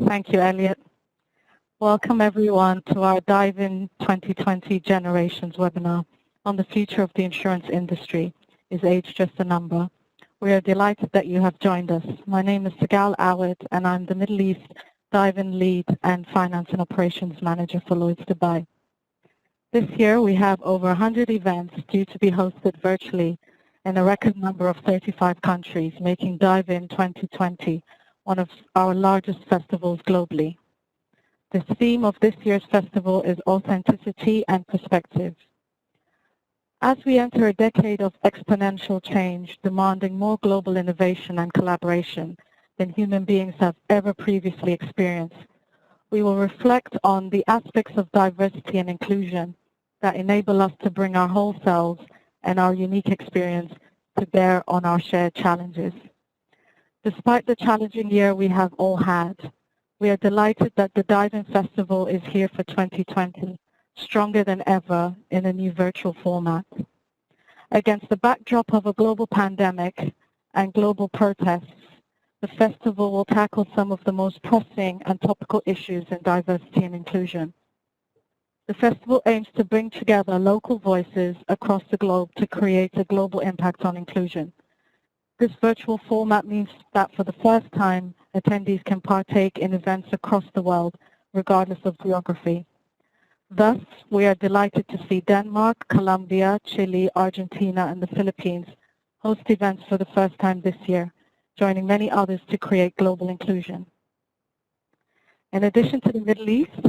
Thank you, Elliot. Welcome everyone to our Dive In 2020 Generations webinar on the future of the insurance industry. Is age just a number? We are delighted that you have joined us. My name is Sigal Awad and I'm the Middle East Dive In Lead and Finance and Operations Manager for Lloyd's Dubai. This year we have over 100 events due to be hosted virtually in a record number of 35 countries, making Dive In 2020 one of our largest festivals globally. The theme of this year's festival is authenticity and perspective. As we enter a decade of exponential change demanding more global innovation and collaboration than human beings have ever previously experienced, we will reflect on the aspects of diversity and inclusion that enable us to bring our whole selves and our unique experience to bear on our shared challenges. Despite the challenging year we have all had, we are delighted that the Dive In Festival is here for 2020, stronger than ever in a new virtual format. Against the backdrop of a global pandemic and global protests, the festival will tackle some of the most pressing and topical issues in diversity and inclusion. The festival aims to bring together local voices across the globe to create a global impact on inclusion. This virtual format means that for the first time, attendees can partake in events across the world, regardless of geography. Thus, we are delighted to see Denmark, Colombia, Chile, Argentina, and the Philippines host events for the first time this year, joining many others to create global inclusion. In addition to the Middle East,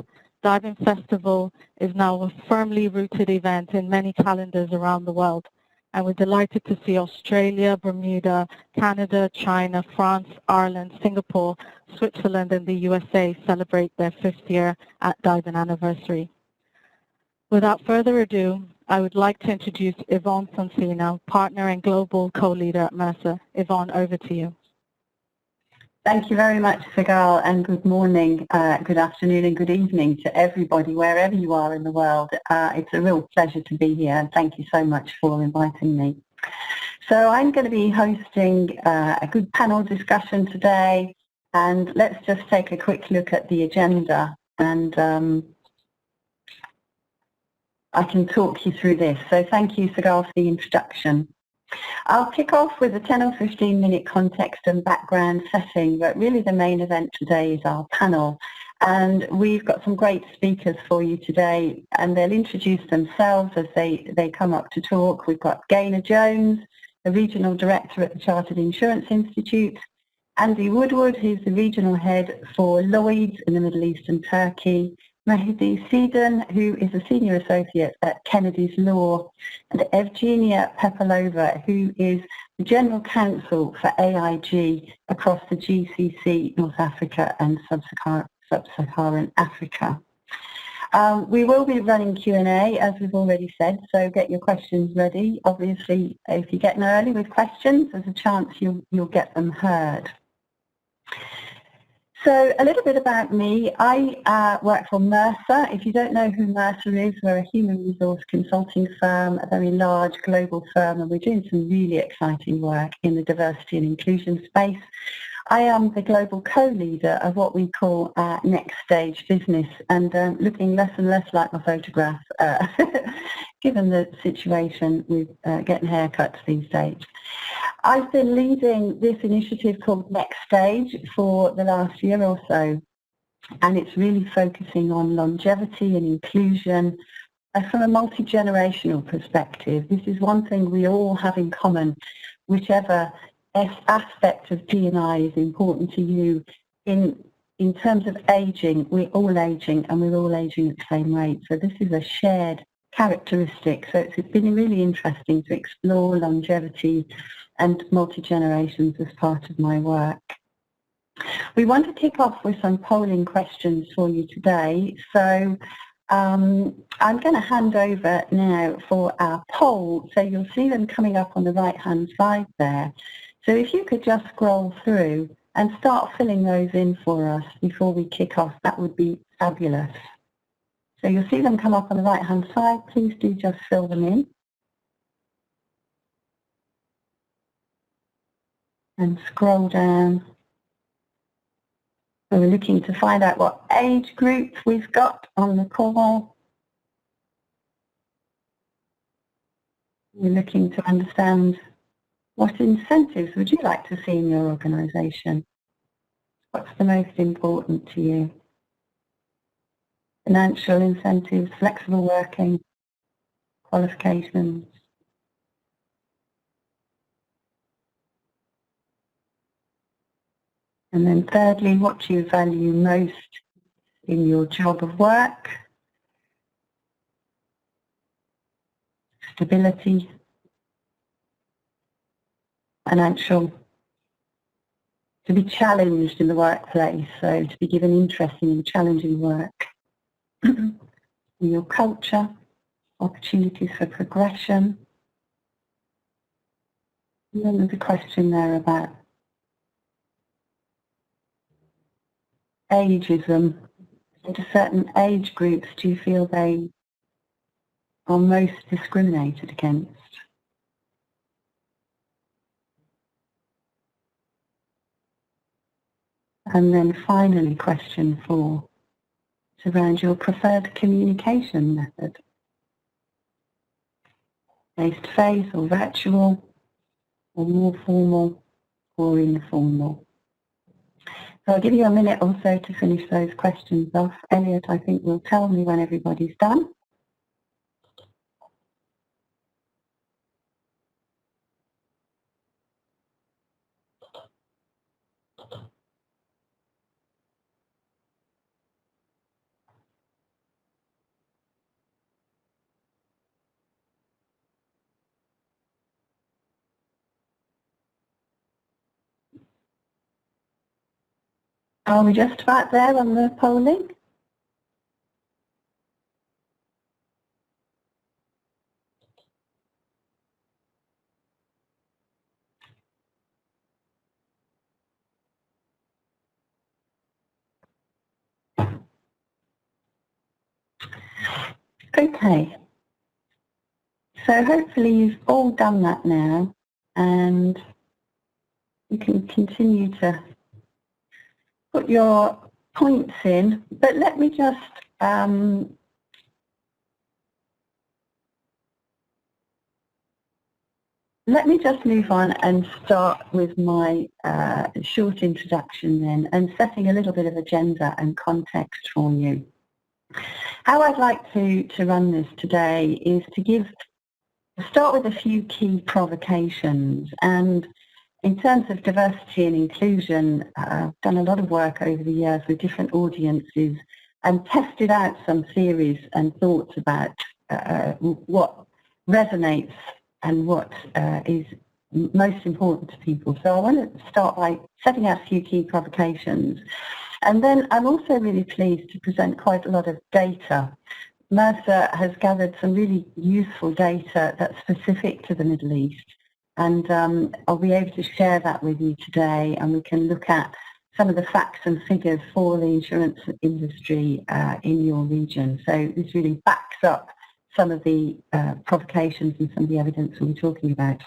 Dive In Festival is now a firmly rooted event in many calendars around the world, and we're delighted to see Australia, Bermuda, Canada, China, France, Ireland, Singapore, Switzerland, and the USA celebrate their 5th year at Dive In anniversary. Without further ado, I would like to introduce Yvonne Sonsino, partner and global co-leader at Mercer. Yvonne, over to you. Thank you very much, Sigal, and good morning, good afternoon and good evening to everybody, wherever you are in the world. It's a real pleasure to be here, and thank you so much for inviting me. So I'm going to be hosting a good panel discussion today, and let's just take a quick look at the agenda, and I can talk you through this. So thank you, Sigal, for the introduction. I'll kick off with a 10 or 15 minute context and background setting, but really the main event today is our panel. And we've got some great speakers for you today, and they'll introduce themselves as they come up to talk. We've got Gaynor Jones, the Regional Director at the Chartered Insurance Institute, Andy Woodward, who's the Regional Head for Lloyd in the Middle East and Turkey, Mahdi Sedan, who is a Senior Associate at Kennedy's Law, and Evgenia Pepelova, who is the General Counsel for AIG across the GCC, North Africa and Sub-Saharan Africa. We will be running Q&A, as we've already said, so get your questions ready. Obviously, if you get in early with questions, there's a chance you'll get them heard. So a little bit about me. I work for Mercer. If you don't know who Mercer is, we're a human resource consulting firm, a very large global firm, and we're doing some really exciting work in the diversity and inclusion space. I am the global co-leader of what we call our next stage business, and looking less and less like my photograph, given the situation with getting haircuts these days. I've been leading this initiative called Next Stage for the last year or so, and it's really focusing on longevity and inclusion from a multi-generational perspective. This is one thing we all have in common, whichever aspect of D&I is important to you. In terms of aging, we're all aging, and we're all aging at the same rate, so this is a shared characteristic. So it's been really interesting to explore longevity and multi-generations as part of my work. We want to kick off with some polling questions for you today. So I'm going to hand over now for our poll. So you'll see them coming up on the right-hand side there. So if you could just scroll through and start filling those in for us before we kick off, that would be fabulous. So you'll see them come up on the right-hand side. Please do just fill them in. And scroll down So we're looking to find out what age group we've got on the call. We're looking to understand what incentives would you like to see in your organisation? What's the most important to you? Financial incentives, flexible working, qualifications. And then thirdly, what do you value most in your job of work? Stability, financial, to be challenged in the workplace, so to be given interesting and challenging work. In your culture, opportunities for progression. And then there's a question there about ageism. Into certain age groups, do you feel they are most discriminated against? And then finally, question 4. It's around your preferred communication method. Face-to-face or virtual, or more formal or informal. So I'll give you a minute or so to finish those questions off. Elliot, I think, will tell me when everybody's done. Are we just about there on the polling? Okay. So hopefully you've all done that now, and you can continue to put your points in, but let me just move on and start with my short introduction then, and setting a little bit of agenda and context for you. How I'd like to run this today is to start with a few key provocations. And in terms of diversity and inclusion, I've done a lot of work over the years with different audiences and tested out some theories and thoughts about what resonates and what is most important to people. So I want to start by setting out a few key provocations. And then I'm also really pleased to present quite a lot of data. Mercer has gathered some really useful data that's specific to the Middle East. And I'll be able to share that with you today, and we can look at some of the facts and figures for the insurance industry in your region. So this really backs up some of the provocations and some of the evidence we'll be talking about.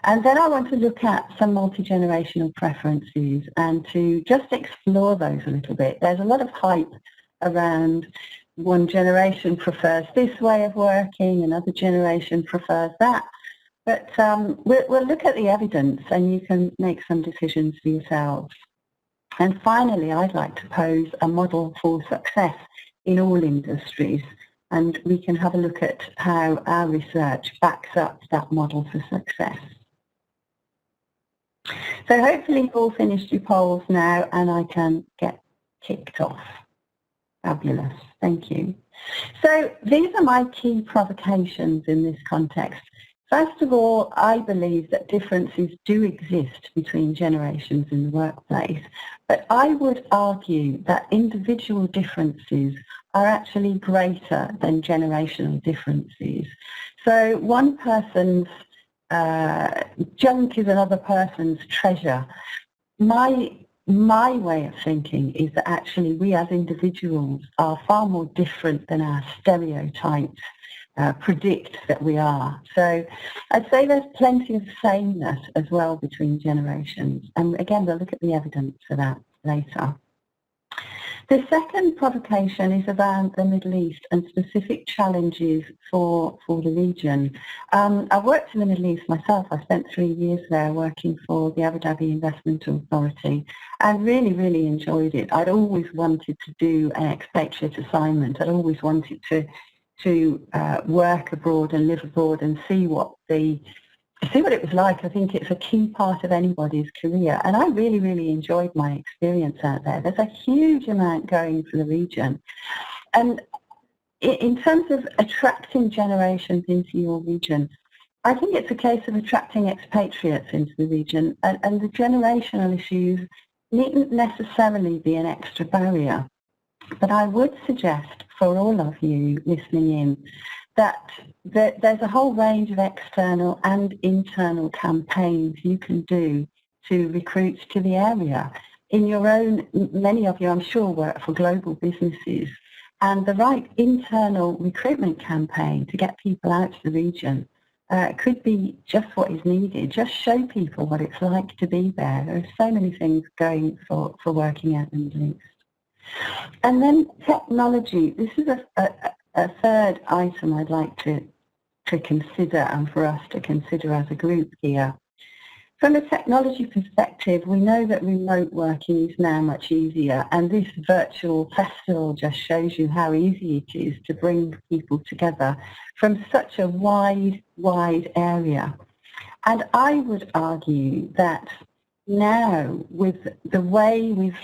And then I want to look at some multi-generational preferences and to just explore those a little bit. There's a lot of hype around one generation prefers this way of working, another generation prefers that. But we'll look at the evidence and you can make some decisions for yourselves. And finally, I'd like to pose a model for success in all industries. And we can have a look at how our research backs up that model for success. So hopefully you've all finished your polls now and I can get kicked off. Fabulous, thank you. So these are my key provocations in this context. First of all, I believe that differences do exist between generations in the workplace, but I would argue that individual differences are actually greater than generational differences. So one person's junk is another person's treasure. My way of thinking is that actually we as individuals are far more different than our stereotypes predict that we are. So I'd say there's plenty of sameness as well between generations. And again, we'll look at the evidence for that later. The second provocation is around the Middle East and specific challenges for the region. I've worked in the Middle East myself. I spent 3 years there working for the Abu Dhabi Investment Authority and really, really enjoyed it. I'd always wanted to do an expatriate assignment. I'd always wanted to work abroad and live abroad and see what it was like. I think it's a key part of anybody's career, and I really, really enjoyed my experience out there. There's a huge amount going for the region, and in terms of attracting generations into your region, I think it's a case of attracting expatriates into the region, and the generational issues needn't necessarily be an extra barrier. But I would suggest for all of you listening in that there's a whole range of external and internal campaigns you can do to recruit to the area. In your own, many of you I'm sure work for global businesses, and the right internal recruitment campaign to get people out to the region could be just what is needed. Just show people what it's like to be there. There are so many things going for working out in the Middle East. And then technology. This is a third item I'd like to consider and for us to consider as a group here. From a technology perspective, we know that remote working is now much easier, and this virtual festival just shows you how easy it is to bring people together from such a wide area. And I would argue that now, with the way we've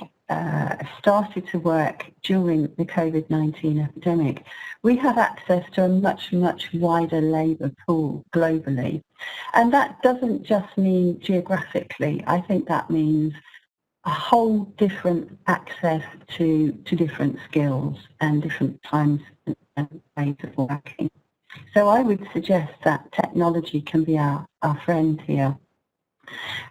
started to work during the COVID-19 epidemic, we have access to a much wider labour pool globally. And that doesn't just mean geographically. I think that means a whole different access to different skills and different times and ways of working. So I would suggest that technology can be our friend here.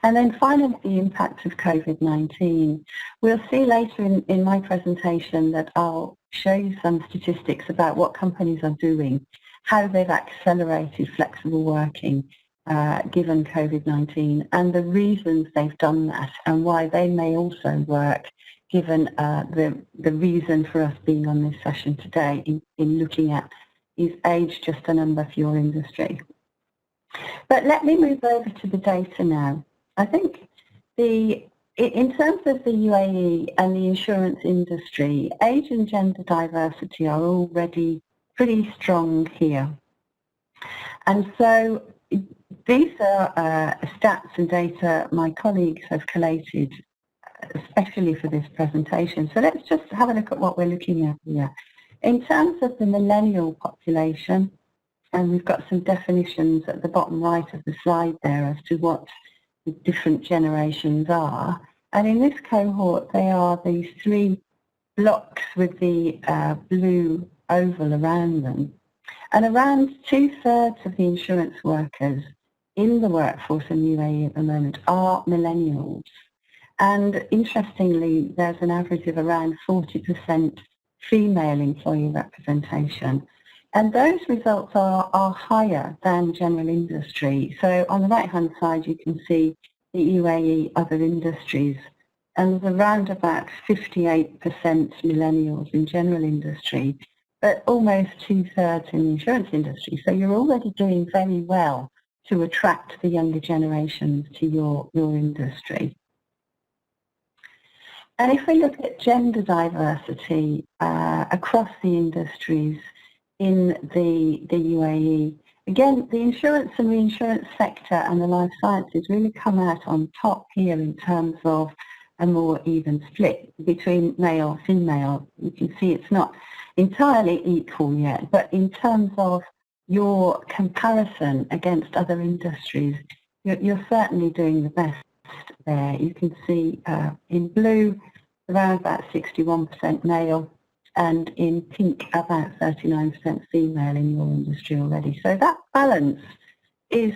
And then finally, the impact of COVID-19. We'll see later in my presentation that I'll show you some statistics about what companies are doing, how they've accelerated flexible working given COVID-19, and the reasons they've done that, and why they may also work given the reason for us being on this session today in looking at, is age just a number for your industry? But let me move over to the data now. I think in terms of the UAE and the insurance industry, age and gender diversity are already pretty strong here. And so these are stats and data my colleagues have collated, especially for this presentation. So let's just have a look at what we're looking at here. In terms of the millennial population, and we've got some definitions at the bottom right of the slide there as to what the different generations are. And in this cohort, they are these 3 blocks with the blue oval around them. And around 2/3 of the insurance workers in the workforce in UAE at the moment are millennials. And interestingly, there's an average of around 40% female employee representation. And those results are higher than general industry. So on the right-hand side, you can see the UAE other industries. And there's around about 58% millennials in general industry, but almost 2/3 in the insurance industry. So you're already doing very well to attract the younger generations to your industry. And if we look at gender diversity across the industries in the UAE, again, the insurance and reinsurance sector and the life sciences really come out on top here in terms of a more even split between male and female. You can see it's not entirely equal yet, but in terms of your comparison against other industries, you're certainly doing the best there. You can see in blue around about 61% male, and in pink about 39% female in your industry already. So that balance is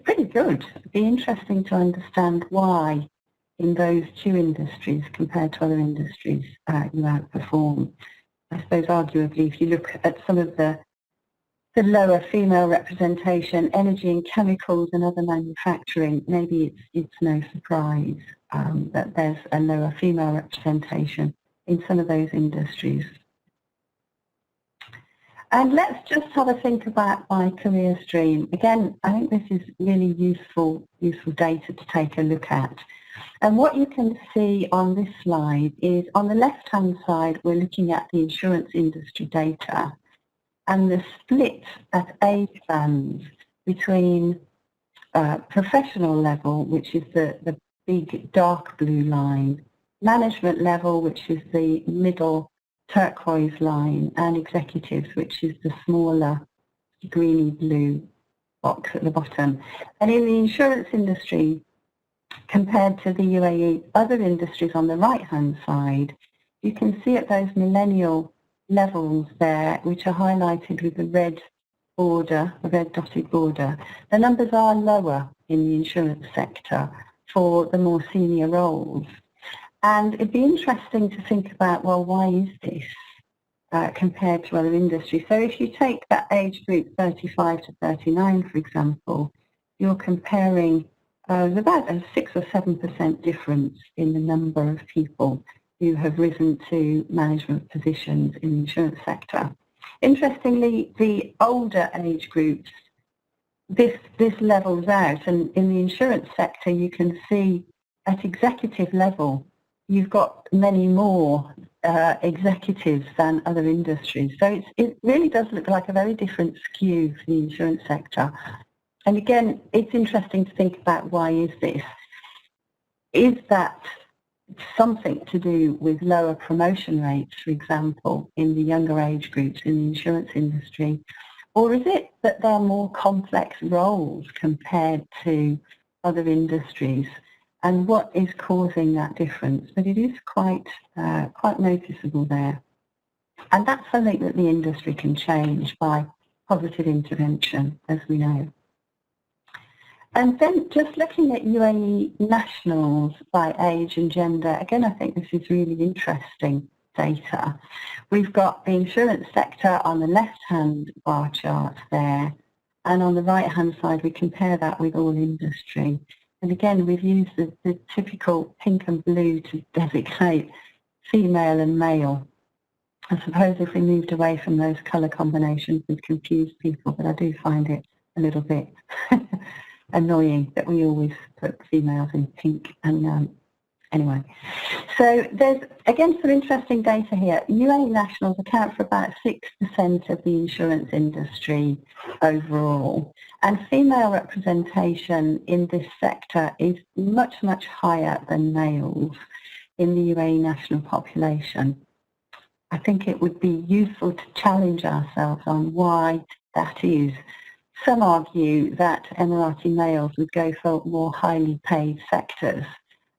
pretty good. It'd be interesting to understand why in those 2 industries compared to other industries you outperform. I suppose arguably if you look at some of the the lower female representation, energy and chemicals and other manufacturing, maybe it's no surprise that there's a lower female representation in some of those industries. And let's just have a think about my career stream. Again, I think this is really useful data to take a look at. And what you can see on this slide is on the left-hand side, we're looking at the insurance industry data and the split at age bands between professional level, which is the big dark blue line, management level, which is the middle turquoise line, and executives, which is the smaller greeny blue box at the bottom. And in the insurance industry, compared to the UAE other industries on the right-hand side, you can see at those millennial levels there, which are highlighted with the red border, a red dotted border, the numbers are lower in the insurance sector for the more senior roles. And it'd be interesting to think about, well, why is this compared to other industries? So if you take that age group 35 to 39, for example, you're comparing about a 6 or 7% difference in the number of people who have risen to management positions in the insurance sector. Interestingly, the older age groups, this levels out, and in the insurance sector you can see at executive level you've got many more executives than other industries. So it really does look like a very different skew for the insurance sector. And again, it's interesting to think about, why is this? Is that something to do with lower promotion rates, for example, in the younger age groups in the insurance industry? Or is it that they're more complex roles compared to other industries? And what is causing that difference? But it is quite noticeable there. And that's something that the industry can change by positive intervention, as we know. And then just looking at Uae Nationals by age and gender, again, I think this is really interesting data. We've got the insurance sector on the left-hand bar chart there, and on the right-hand side, we compare that with all industry. And again, we've used the typical pink and blue to designate female and male. I suppose if we moved away from those colour combinations, we'd confuse people, but I do find it a little bit annoying that we always put females in pink. And anyway, so there's again some interesting data here. Uae Nationals account for about 6% of the insurance industry overall, and female representation in this sector is much, much higher than males in the Uae national population. I think it would be useful to challenge ourselves on why that is. Some argue that Emirati males would go for more highly paid sectors,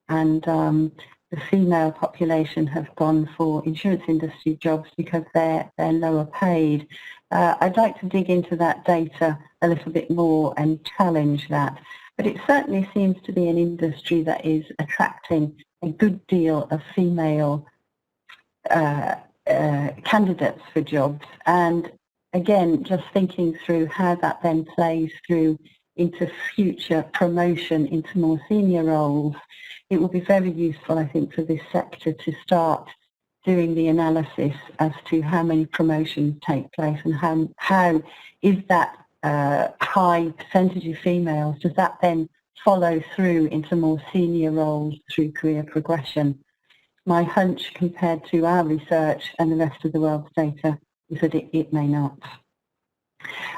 and the female population have gone for insurance industry jobs because they're lower paid. I'd like to dig into that data a little bit more and challenge that, but it certainly seems to be an industry that is attracting a good deal of female candidates for jobs. And again, just thinking through how that then plays through into future promotion into more senior roles, it will be very useful, I think, for this sector to start doing the analysis as to how many promotions take place and how is that high percentage of females, does that then follow through into more senior roles through career progression? My hunch compared to our research and the rest of the world's data is that it may not.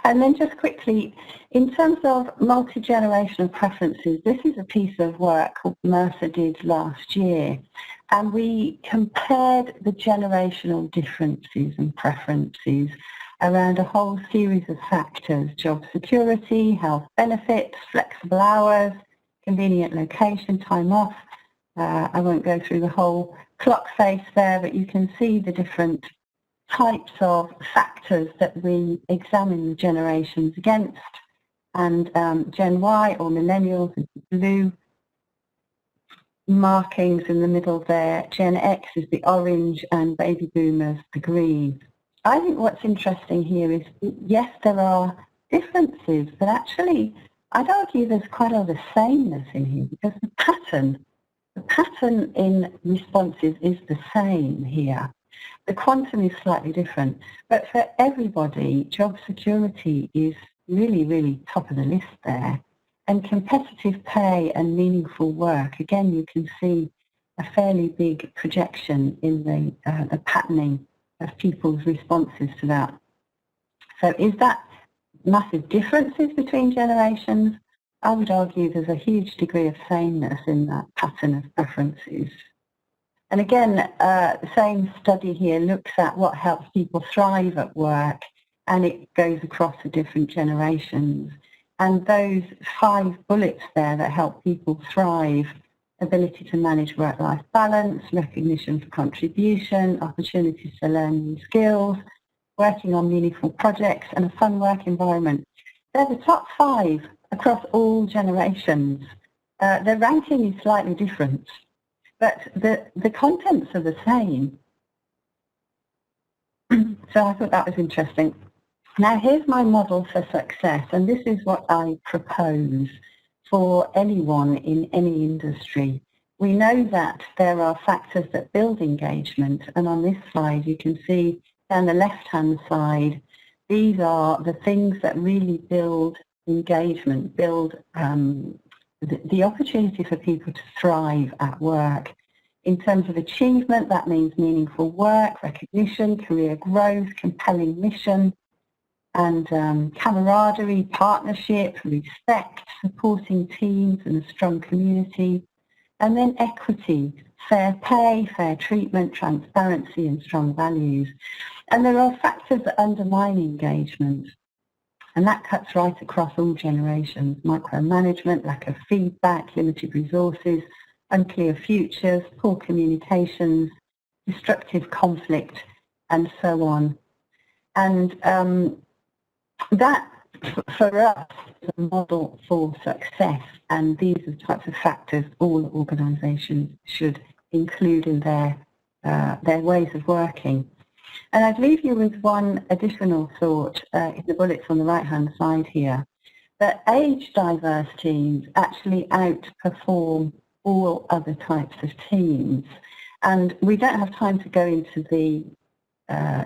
And then just quickly, in terms of multi-generational preferences, this is a piece of work Mercer did last year, and we compared the generational differences and preferences around a whole series of factors: job security, health benefits, flexible hours, convenient location, time off. I won't go through the whole clock face there, but you can see the different types of factors that we examine the generations against. And Gen Y, or millennials, is the blue markings in the middle there. Gen X is the orange, and baby boomers the green. I think what's interesting here is, yes, there are differences, but actually I'd argue there's quite a lot of sameness in here, because the pattern in responses is the same here. The quantum is slightly different, but for everybody, job security is really, really top of the list there. And competitive pay and meaningful work, again, you can see a fairly big projection in the patterning of people's responses to that. So is that massive differences between generations? I would argue there's a huge degree of sameness in that pattern of preferences. And again, the same study here looks at what helps people thrive at work, and it goes across the different generations. And those 5 bullets there that help people thrive: ability to manage work-life balance, recognition for contribution, opportunities to learn new skills, working on meaningful projects, and a fun work environment. They're the top 5 across all generations. The ranking is slightly different, but the contents are the same. So I thought that was interesting. Now here's my model for success, and this is what I propose for anyone in any industry. We know that there are factors that build engagement, and on this slide you can see down the left-hand side, these are the things that really build engagement, build the opportunity for people to thrive at work. In terms of achievement, that means meaningful work, recognition, career growth, compelling mission, and camaraderie, partnership, respect, supporting teams and a strong community. And then equity, fair pay, fair treatment, transparency, and strong values. And there are factors that undermine engagement, and that cuts right across all generations: micromanagement, lack of feedback, limited resources, unclear futures, poor communications, destructive conflict, and so on. And that, for us, is a model for success, and these are the types of factors all organisations should include in their ways of working. And I'd leave you with one additional thought in the bullets on the right-hand side here, that age-diverse teams actually outperform all other types of teams. And we don't have time to go into the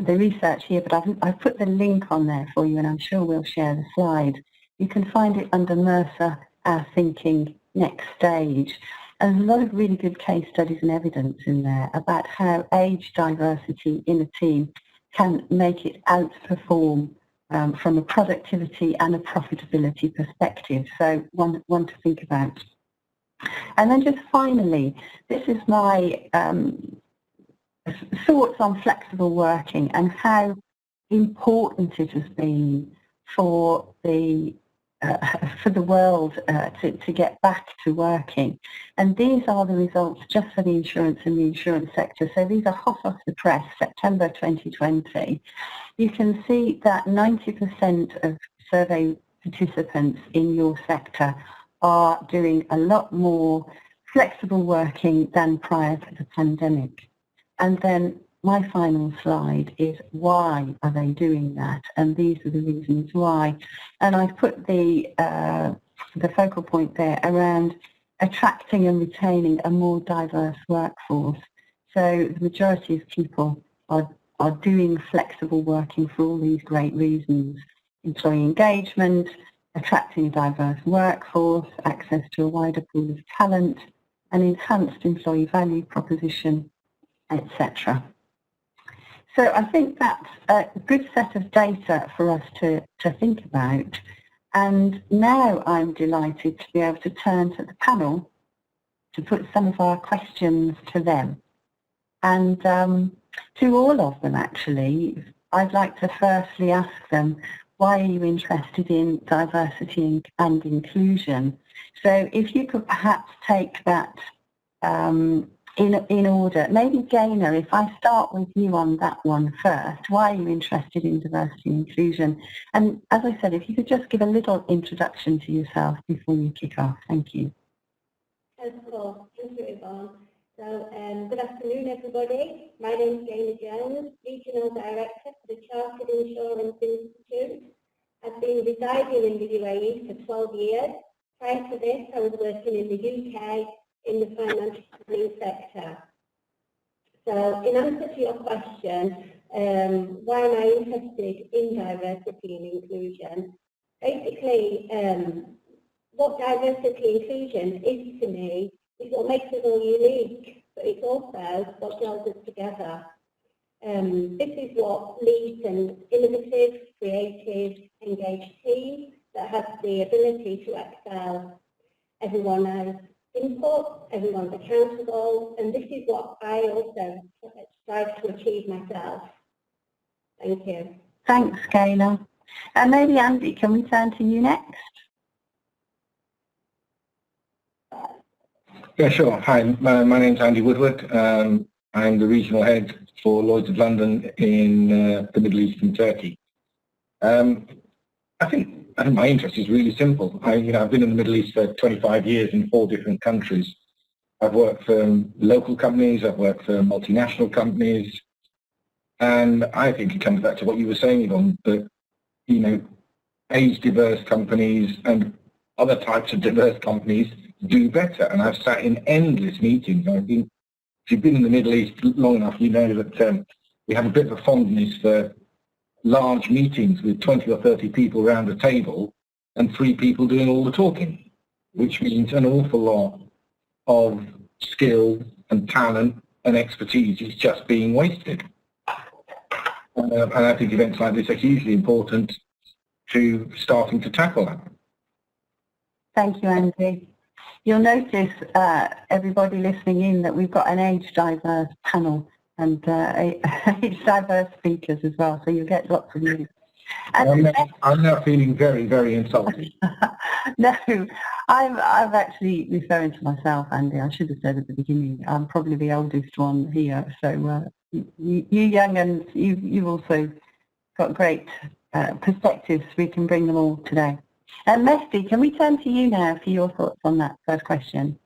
research here, but I've put the link on there for you, and I'm sure we'll share the slide. You can find it under Mercer, Our Thinking Next Stage. And there's a lot of really good case studies and evidence in there about how age diversity in a team can make it outperform from a productivity and a profitability perspective. So one to think about. And then just finally, this is my thoughts on flexible working and how important it has been for the world to get back to working. And these are the results just for the insurance and the insurance sector. So these are hot off the press, September 2020. You can see that 90% of survey participants in your sector are doing a lot more flexible working than prior to the pandemic. And then my final slide is, why are they doing that? And these are the reasons why. And I've put the focal point there around attracting and retaining a more diverse workforce. So the majority of people are doing flexible working for all these great reasons: employee engagement, attracting a diverse workforce, access to a wider pool of talent, an enhanced employee value proposition, etc. So I think that's a good set of data for us to think about. And now I'm delighted to be able to turn to the panel to put some of our questions to them. And to all of them, actually, I'd like to firstly ask them, why are you interested in diversity and inclusion? So if you could perhaps take that in order. Maybe Gaynor, if I start with you on that one first, why are you interested in diversity and inclusion? And as I said, if you could just give a little introduction to yourself before you kick off. Thank you. Of course. Thank you, Yvonne. So good afternoon, everybody. My name is Gaynor Jones, Regional Director for the Chartered Insurance Institute. I've been residing in the UAE for 12 years. Prior to this, I was working in the UK in the financial planning sector. So in answer to your question, why am I interested in diversity and inclusion? Basically, what diversity and inclusion is to me is what makes us all unique, but it's also what draws us together. This is what leads an innovative, creative, engaged team that has the ability to excel. Everyone has input, everyone's accountable, and this is what I also strive to achieve myself. Thank you. Thanks, Kayla. And maybe Andy, can we turn to you next? Yeah, sure. Hi, my name's Andy Woodward. I'm the regional head for Lloyd of London in the Middle East and Turkey. I think my interest is really simple. I've been in the Middle East for 25 years in 4 different countries. I've worked for local companies, I've worked for multinational companies, and I think it comes back to what you were saying, Yvonne, that, age-diverse companies and other types of diverse companies do better. And I've sat in endless meetings. If you've been in the Middle East long enough, you know that we have a bit of a fondness for large meetings with 20 or 30 people around a table and 3 people doing all the talking, which means an awful lot of skill and talent and expertise is just being wasted. And I think events like this are hugely important to starting to tackle that. Thank you, Andy. You'll notice, everybody listening in, that we've got an age-diverse panel and age-diverse speakers as well, so you'll get lots of news. I'm now feeling very, very insulted. No, I'm actually referring to myself, Andy. I should have said at the beginning, I'm probably the oldest one here, so you young and you've also got great perspectives. We can bring them all today. And Mehdi, can we turn to you now for your thoughts on that first question?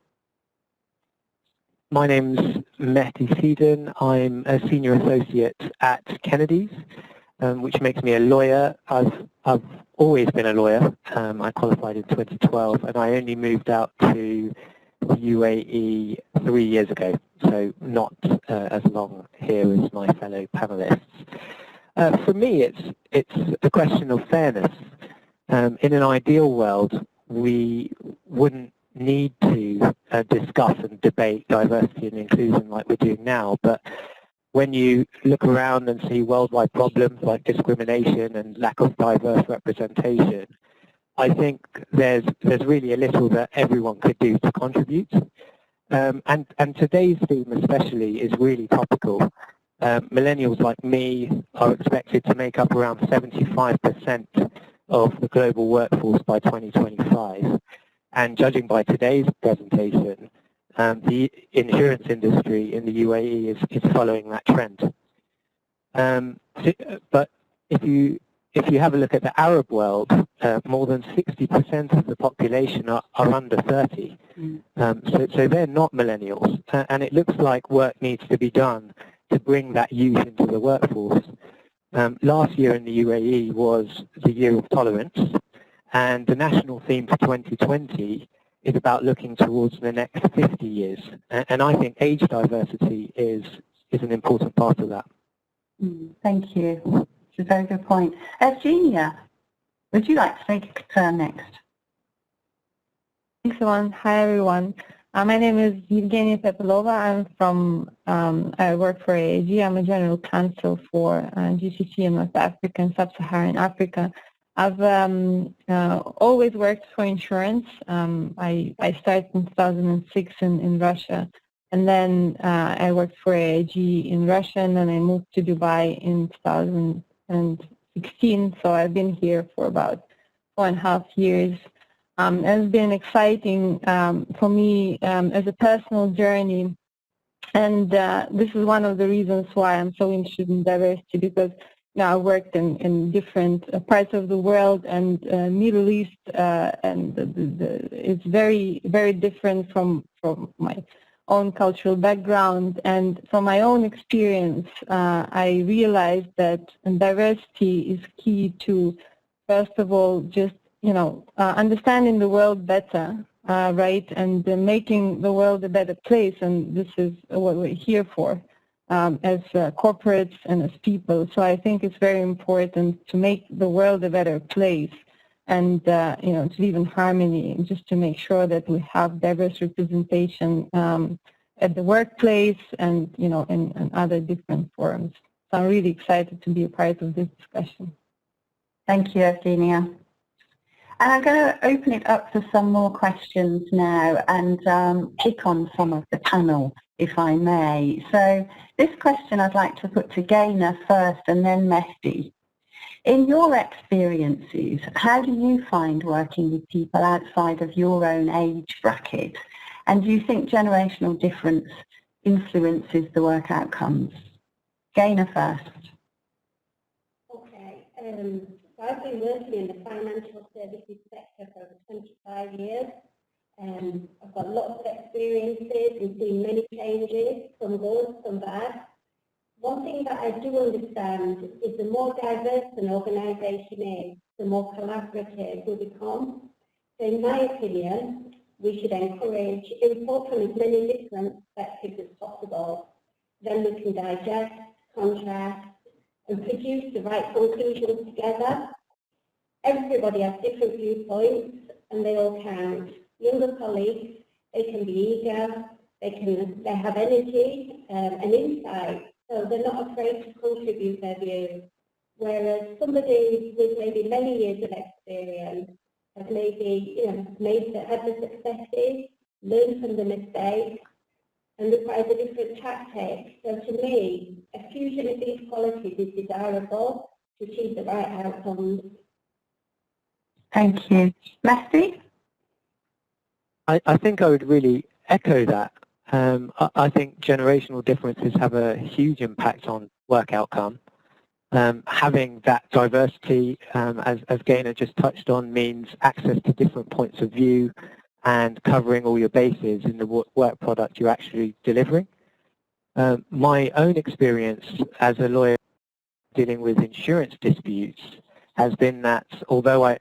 My name's Mehdi Seedon. I'm a senior associate at Kennedy's, which makes me a lawyer. I've always been a lawyer. I qualified in 2012, and I only moved out to the UAE 3 years ago, so not as long here as my fellow panelists. For me, it's a question of fairness. In an ideal world, we wouldn't need to discuss and debate diversity and inclusion like we're doing now, but when you look around and see worldwide problems like discrimination and lack of diverse representation, I think there's really a little that everyone could do to contribute. And today's theme especially is really topical. Millennials like me are expected to make up around 75% of the global workforce by 2025. And judging by today's presentation, the insurance industry in the UAE is following that trend. But if you have a look at the Arab world, more than 60% of the population are under 30. So they're not millennials. And it looks like work needs to be done to bring that youth into the workforce. Last year in the UAE was the Year of Tolerance, and the national theme for 2020 is about looking towards the next 50 years. And I think age diversity is an important part of that. Thank you. It's a very good point. Evgenia, would you like to take a turn next? Thanks, Yvonne. Hi, everyone. My name is Evgenia Pepelova. I'm from, I work for AAG. I'm a general counsel for GCC in North Africa and Sub-Saharan Africa. I've always worked for insurance. I started in 2006 in Russia, and then I worked for AAG in Russia, and then I moved to Dubai in 2016. So I've been here for about 4.5 years. It's been exciting for me as a personal journey, and this is one of the reasons why I'm so interested in diversity, because I worked in different parts of the world, and Middle East, and it's very, very different from my own cultural background, and from my own experience, I realized that diversity is key to, first of all, just understanding the world better, right, and making the world a better place, and this is what we're here for as corporates and as people. So I think it's very important to make the world a better place, and to live in harmony, and just to make sure that we have diverse representation at the workplace and in other different forums. So I'm really excited to be a part of this discussion. Thank you, Evgenia. And I'm going to open it up for some more questions now and pick on some of the panel, if I may. So this question I'd like to put to Gaynor first and then Mehdi. In your experiences, how do you find working with people outside of your own age bracket? And do you think generational difference influences the work outcomes? Gaynor first. Okay. So I've been working in the financial services sector for over 25 years. I've got lots of experiences and seen many changes, some good, some bad. One thing that I do understand is the more diverse an organisation is, the more collaborative we become. So in my opinion, we should encourage input from as many different perspectives as possible. Then we can digest, contrast, and produce the right conclusions together. Everybody has different viewpoints and they all count. Younger colleagues, they can be eager, they have energy and insight, so they're not afraid to contribute their views. Whereas somebody with maybe many years of experience has maybe had the successes, learned from the mistakes, and requires a different tactic. So to me, a fusion of these qualities is desirable to achieve the right outcomes. Thank you. Mehdi? I think I would really echo that. I think generational differences have a huge impact on work outcome. Having that diversity, as Gaynor just touched on, means access to different points of view and covering all your bases in the work product you're actually delivering. My own experience as a lawyer dealing with insurance disputes has been that although I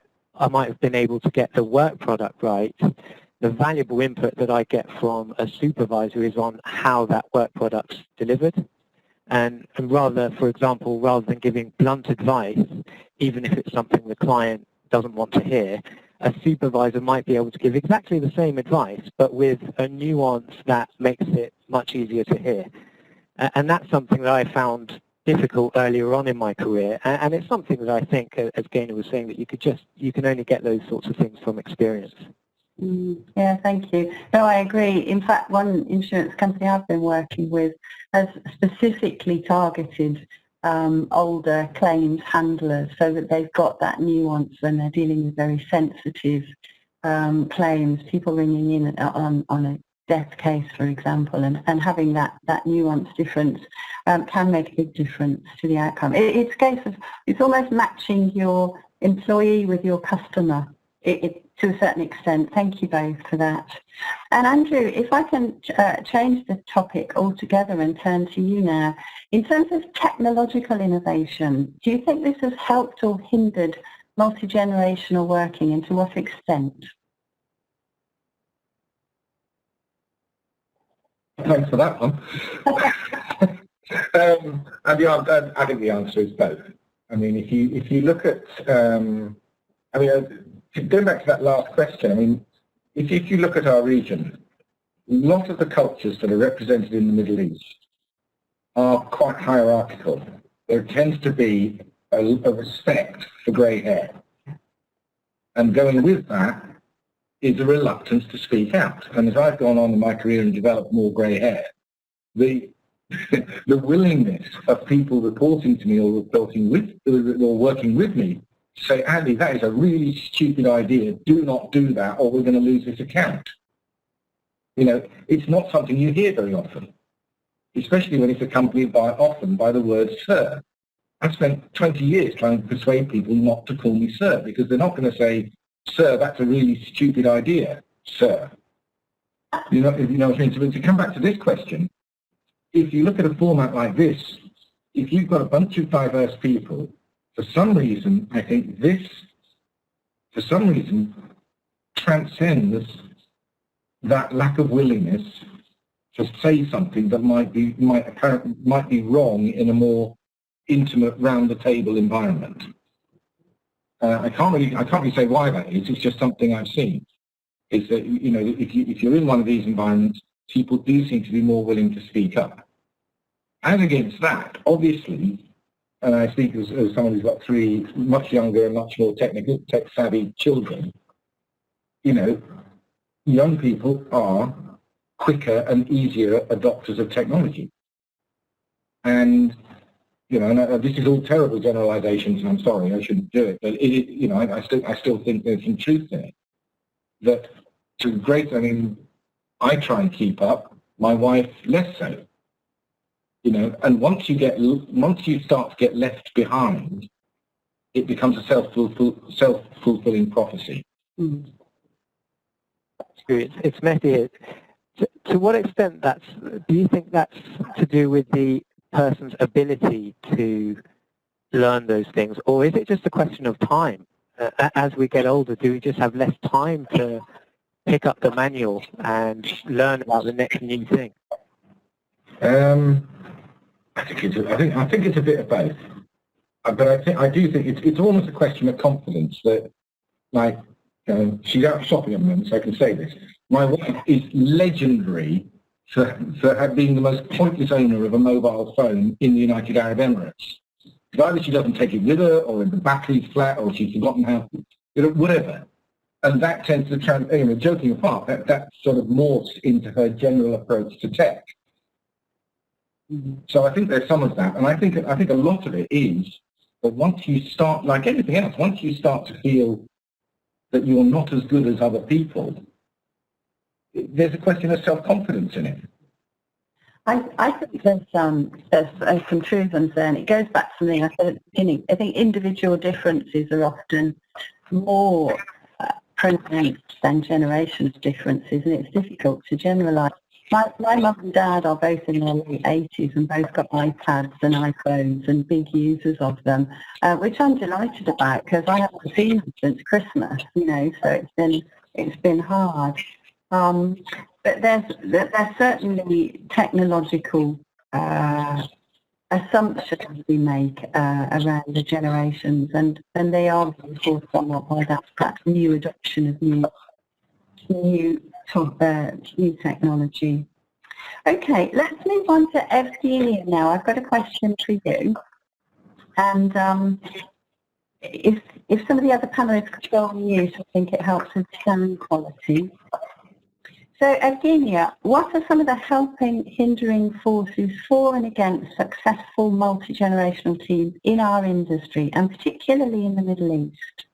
might have been able to get the work product right, the valuable input that I get from a supervisor is on how that work product's delivered. And for example, rather than giving blunt advice, even if it's something the client doesn't want to hear, a supervisor might be able to give exactly the same advice, but with a nuance that makes it much easier to hear. And that's something that I found difficult earlier on in my career, and it's something that I think, as Gaynor was saying, that you can only get those sorts of things from experience. Yeah, thank you. No, I agree. In fact, one insurance company I've been working with has specifically targeted older claims handlers so that they've got that nuance when they're dealing with very sensitive claims, people ringing in on a death case, for example, and having that nuance difference can make a big difference to the outcome. It's a case of, it's almost matching your employee with your customer. To a certain extent. Thank you both for that. And Andrew, if I can change the topic altogether and turn to you now. In terms of technological innovation, do you think this has helped or hindered multi-generational working, and to what extent? Thanks for that one. I think the answer is both. I mean, if you look at, going back to that last question, I mean, if you look at our region, a lot of the cultures that are represented in the Middle East are quite hierarchical. There tends to be a respect for grey hair. And going with that is a reluctance to speak out. And as I've gone on in my career and developed more grey hair, the willingness of people reporting to me or working with me to say, Andy, that is a really stupid idea. Do not do that or we're going to lose this account. You know, it's not something you hear very often, especially when it's accompanied often by the word sir. I've spent 20 years trying to persuade people not to call me sir because they're not going to say, sir, that's a really stupid idea, sir. You know what I mean? So to come back to this question, if you look at a format like this, if you've got a bunch of diverse people, for some reason, I think this, for some reason, transcends that lack of willingness to say something that might be wrong in a more intimate, round-the-table environment. I can't really say why that is. It's just something I've seen. Is that, you know, if you're in one of these environments, people do seem to be more willing to speak up. As against that, obviously, and I speak as someone who's got 3 much younger and much more tech-savvy children, you know, young people are quicker and easier adopters of technology. And, you know, and this is all terrible generalizations, and I'm sorry, I shouldn't do it, but it, you know, I still think there's some truth in it. That to great, I mean, I try and keep up, my wife less so. You know, and once you start to get left behind, it becomes a self-fulfilling prophecy. Mm. It's Mehdi. To what extent do you think that's to do with the person's ability to learn those things, or is it just a question of time? As we get older, do we just have less time to pick up the manual and learn about the next new thing? I think it's a bit of both, but I do think it's almost a question of confidence that, like, she's out shopping at the moment, so I can say this. My wife is legendary for being the most pointless owner of a mobile phone in the United Arab Emirates. Either she doesn't take it with her, or the battery's flat, or she's forgotten how, you know, whatever. And that tends to, joking apart, that sort of morphs into her general approach to tech. So I think there's some of that, and I think a lot of it is that once you start, like anything else, once you start to feel that you're not as good as other people, there's a question of self-confidence in it. I think there's some truth in there, and it goes back to something I said at the beginning. I think individual differences are often more pronounced than generations differences, and it's difficult to generalise. My mum and dad are both in their late 80s and both got iPads and iPhones and big users of them, which I'm delighted about because I haven't seen them since Christmas, you know, so it's been hard. But there's certainly technological assumptions we make around the generations, and they are reinforced somewhat by that new adoption of new technology. Okay, let's move on to Evgenia now. I've got a question for you, and if some of the other panelists could go on mute, I think it helps with sound quality. So, Evgenia, what are some of the helping, hindering forces for and against successful multi-generational teams in our industry, and particularly in the Middle East?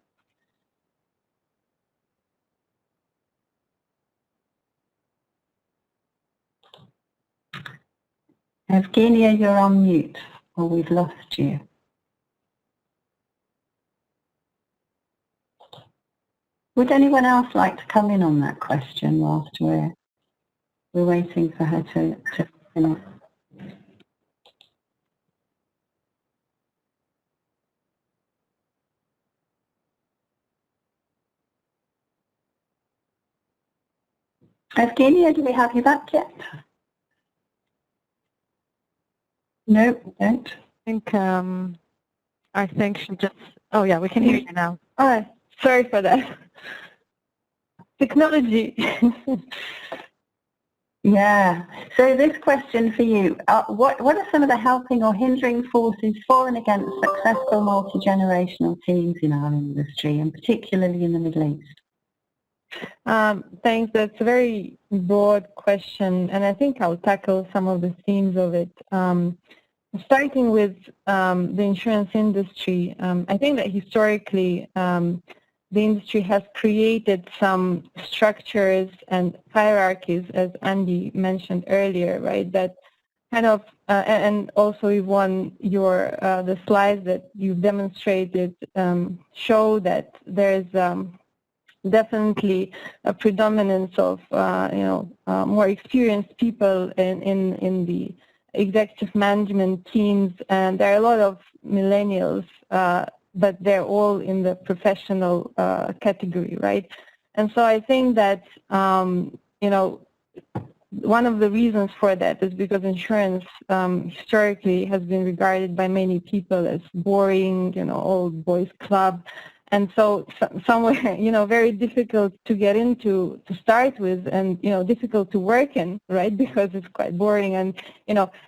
Evgenia, you're on mute, or we've lost you. Would anyone else like to come in on that question whilst we're waiting for her to finish? Evgenia, do we have you back yet? No, we don't. I think she just, oh yeah, we can hear you now. All right, sorry for that. Technology. Yeah, so this question for you, what are some of the helping or hindering forces for and against successful multi-generational teams in our industry, and particularly in the Middle East? Thanks, that's a very broad question, and I think I'll tackle some of the themes of it. Starting with the insurance industry, I think that historically the industry has created some structures and hierarchies, as Andy mentioned earlier, right? That kind of, and also the slides that you've demonstrated show that there's definitely a predominance of more experienced people in the executive management teams, and there are a lot of millennials, but they're all in the professional category, right? And so I think that one of the reasons for that is because insurance historically has been regarded by many people as boring, old boys club. And so somewhere, very difficult to get into to start with, and, difficult to work in, right? Because it's quite boring. And,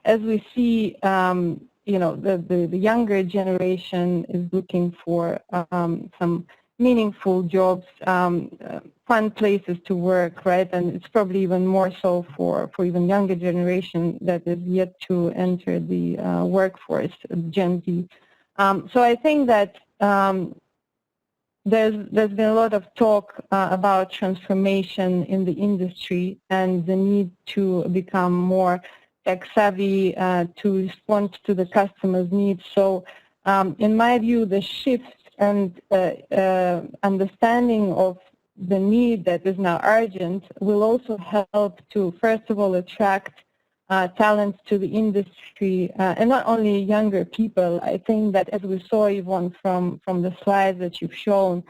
as we see, the younger generation is looking for some meaningful jobs, fun places to work, right? And it's probably even more so for even younger generation that is yet to enter the workforce, Gen Z. So I think that there's been a lot of talk about transformation in the industry and the need to become more tech-savvy to respond to the customer's needs. So in my view, the shift and understanding of the need that is now urgent will also help to, first of all, attract talent to the industry, and not only younger people. I think that, as we saw, Yvonne, from the slides that you've shown,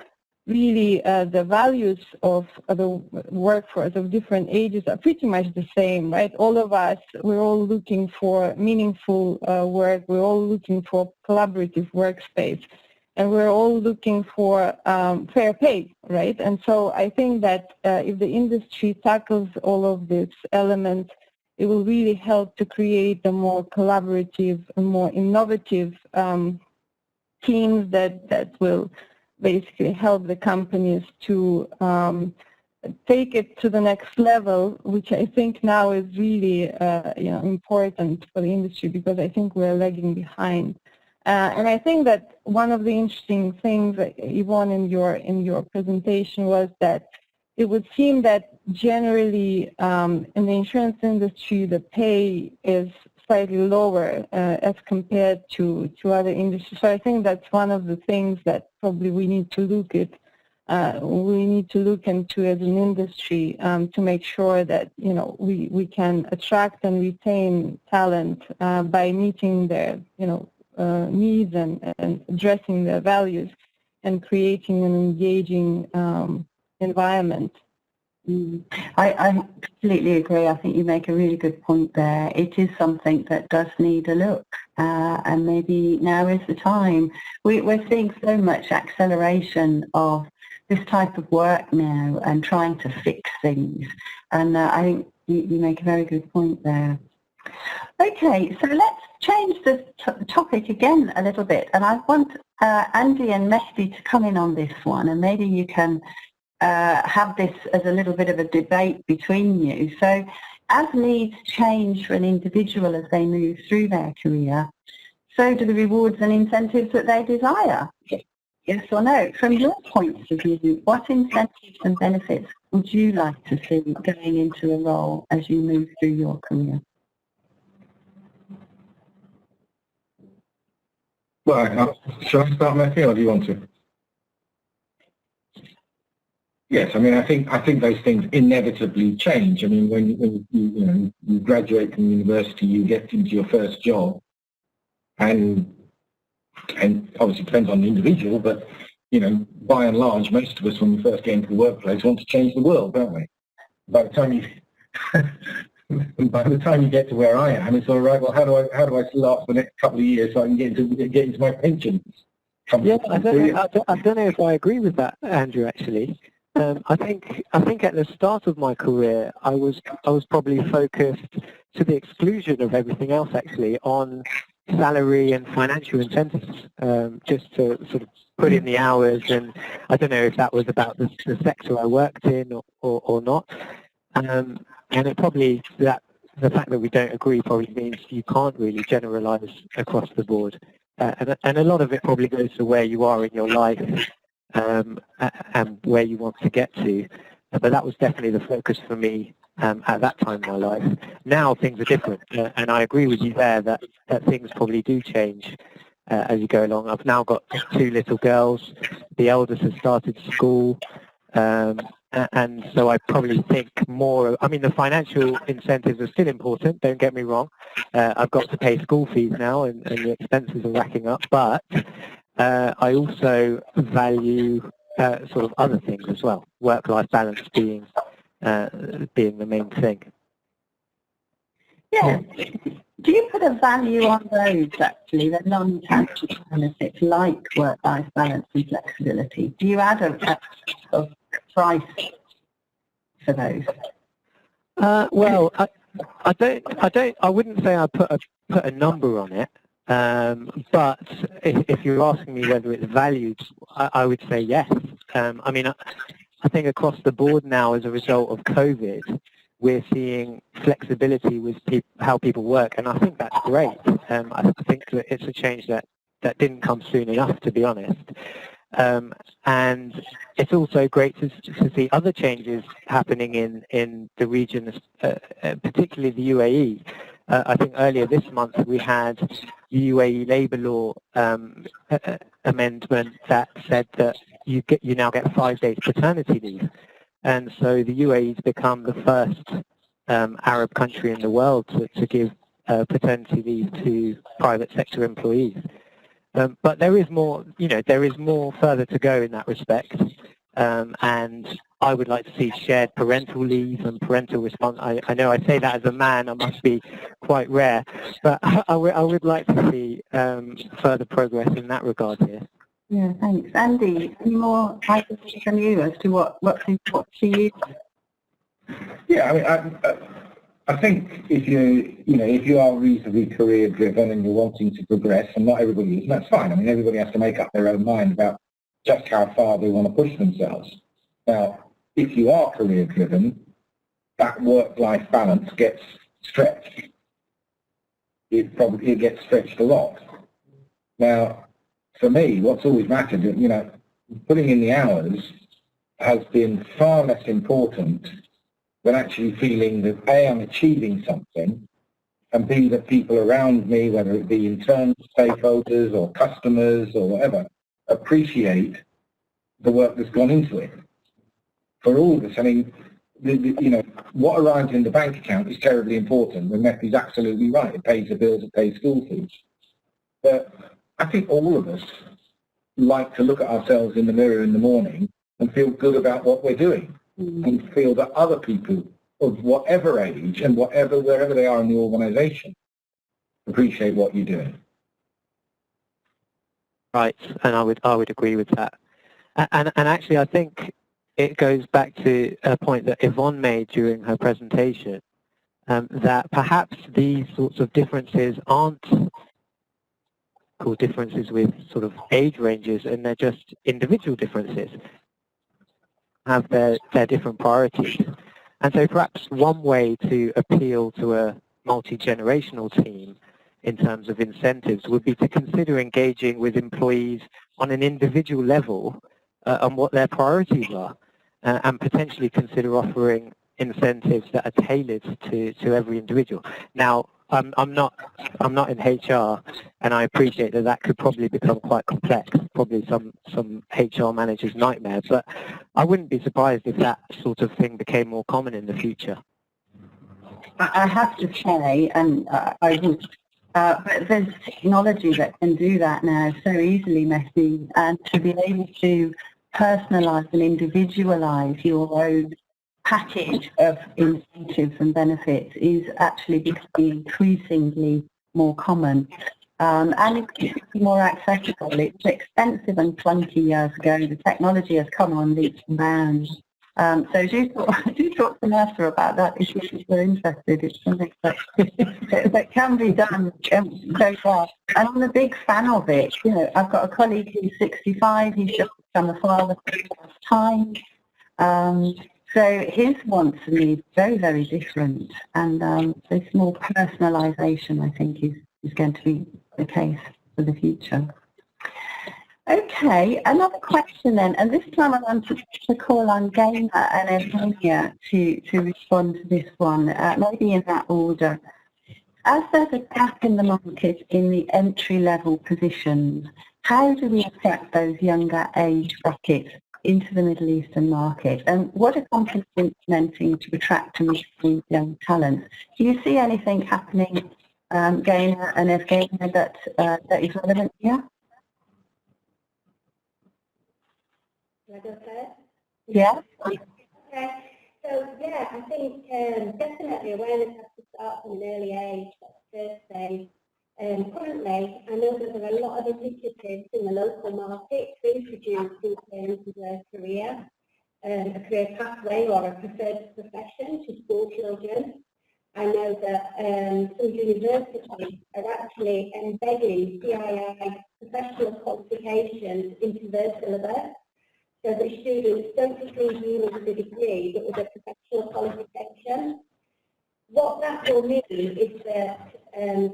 really the values of the workforce of different ages are pretty much the same, right? All of us, we're all looking for meaningful work, we're all looking for collaborative workspace, and we're all looking for fair pay, right? And so I think that if the industry tackles all of these elements, it will really help to create a more collaborative and more innovative teams that will basically help the companies to take it to the next level, which I think now is really important for the industry, because I think we're lagging behind. And I think that one of the interesting things, Yvonne, in your presentation was that it would seem that generally in the insurance industry the pay is slightly lower as compared to other industries. So I think that's one of the things that probably we need to look at. We need to look into as an industry to make sure that we can attract and retain talent by meeting their needs and addressing their values and creating an engaging environment. I completely agree. I think you make a really good point there. It is something that does need a look, and maybe now is the time. We're seeing so much acceleration of this type of work now and trying to fix things, and I think you make a very good point there. Okay, so let's change the topic again a little bit, and I want Andy and Mehdi to come in on this one, and maybe you can have this as a little bit of a debate between you. So as needs change for an individual as they move through their career, so do the rewards and incentives that they desire. Yes or no? From your points of view, what incentives and benefits would you like to see going into a role as you move through your career? Well, shall I start, Matthew, or do you want to? Yes, I mean, I think those things inevitably change. I mean, when you graduate from university, you get into your first job, and obviously it depends on the individual, but by and large, most of us, when we first get into the workplace, want to change the world, don't we? By the time you get to where I am, it's all right. Well, how do I start for the next couple of years so I can get into my pension? Yeah, I don't know if I agree with that, Andrew. Actually. I think at the start of my career, I was probably focused to the exclusion of everything else, actually, on salary and financial incentives, just to sort of put in the hours. And I don't know if that was about the sector I worked in or not. And it probably, the fact that we don't agree probably means you can't really generalize across the board. And a lot of it probably goes to where you are in your life. And where you want to get to, but that was definitely the focus for me at that time in my life. Now things are different, and I agree with you there that things probably do change as you go along. I've now got 2 little girls. The eldest has started school. And so I probably think more, I mean, the financial incentives are still important, don't get me wrong. I've got to pay school fees now and the expenses are racking up, but I also value sort of other things as well, work-life balance being the main thing. Yeah. Do you put a value on those, actually, the non-tangible benefits like work-life balance and flexibility? Do you add a price for those? Well, I wouldn't say I put a number on it. But if you're asking me whether it's valued, I would say yes. I mean, I think across the board now, as a result of COVID, we're seeing flexibility with how people work, and I think that's great. I think that it's a change that didn't come soon enough, to be honest. And it's also great to see other changes happening in the region, particularly the UAE. I think earlier this month we had the UAE labour law amendment that said that you now get 5 days paternity leave. And so the UAE's become the first Arab country in the world to give paternity leave to private sector employees. But there is more, there is more further to go in that respect. And I would like to see shared parental leave and parental response. I know I say that as a man, I must be quite rare, but I would like to see further progress in that regard here. Yeah, thanks. Andy, any more ideas from you as to what to you? Yeah, I mean, I think if you are reasonably career driven and you're wanting to progress, and not everybody is, and that's fine. I mean, everybody has to make up their own mind about just how far they want to push themselves. Now, if you are career driven, that work-life balance gets stretched. It gets stretched a lot. Now, for me, what's always mattered, putting in the hours has been far less important than actually feeling that A, I'm achieving something, and B, that people around me, whether it be internal stakeholders or customers or whatever, appreciate the work that's gone into it. For all of us, I mean, what arrives in the bank account is terribly important. The Meth is absolutely right. It pays the bills, it pays school fees. But I think all of us like to look at ourselves in the mirror in the morning and feel good about what we're doing, and feel that other people of whatever age and wherever they are in the organisation appreciate what you're doing. Right, and I would agree with that. And actually, I think it goes back to a point that Yvonne made during her presentation, that perhaps these sorts of differences aren't called differences with sort of age ranges, and they're just individual differences, have their different priorities. And so perhaps one way to appeal to a multi-generational team in terms of incentives would be to consider engaging with employees on an individual level on what their priorities are, and potentially consider offering incentives that are tailored to every individual. Now, I'm not in HR, and I appreciate that could probably become quite complex, probably some HR manager's nightmare, but I wouldn't be surprised if that sort of thing became more common in the future. I have to say, and I would, but there's technology that can do that now so easily, Messi, and to be able to personalise and individualise your own package of incentives and benefits is actually becoming increasingly more common, and it's more accessible. It's expensive and clunky years ago. The technology has come on leaps and bounds. So do talk to Mercer about that if you're interested. It's something that can be done very well. And I'm a big fan of it. I've got a colleague who's 65. He's just become a father for the first time. So his wants and needs are very, very different. And this more personalisation, I think, is going to be the case for the future. Okay, another question then, and this time I want to call on Gaynor and Evonia to respond to this one, maybe in that order. As there's a gap in the market in the entry-level positions, how do we attract those younger age brackets into the Middle Eastern market? And what are companies implementing to attract and retain young talent? Do you see anything happening, Gaina and Evgenia, that is relevant here? Can I go first? Yeah. Okay. So, yeah, I think definitely awareness has to start from an early age, that's the first stage. Currently, I know that there are a lot of initiatives in the local market to introduce people into their career, a career pathway or a preferred profession to school children. I know that some universities are actually embedding CII professional qualifications into their syllabus, so that students don't just leave uni with a degree, but with a professional qualification. What that will mean is that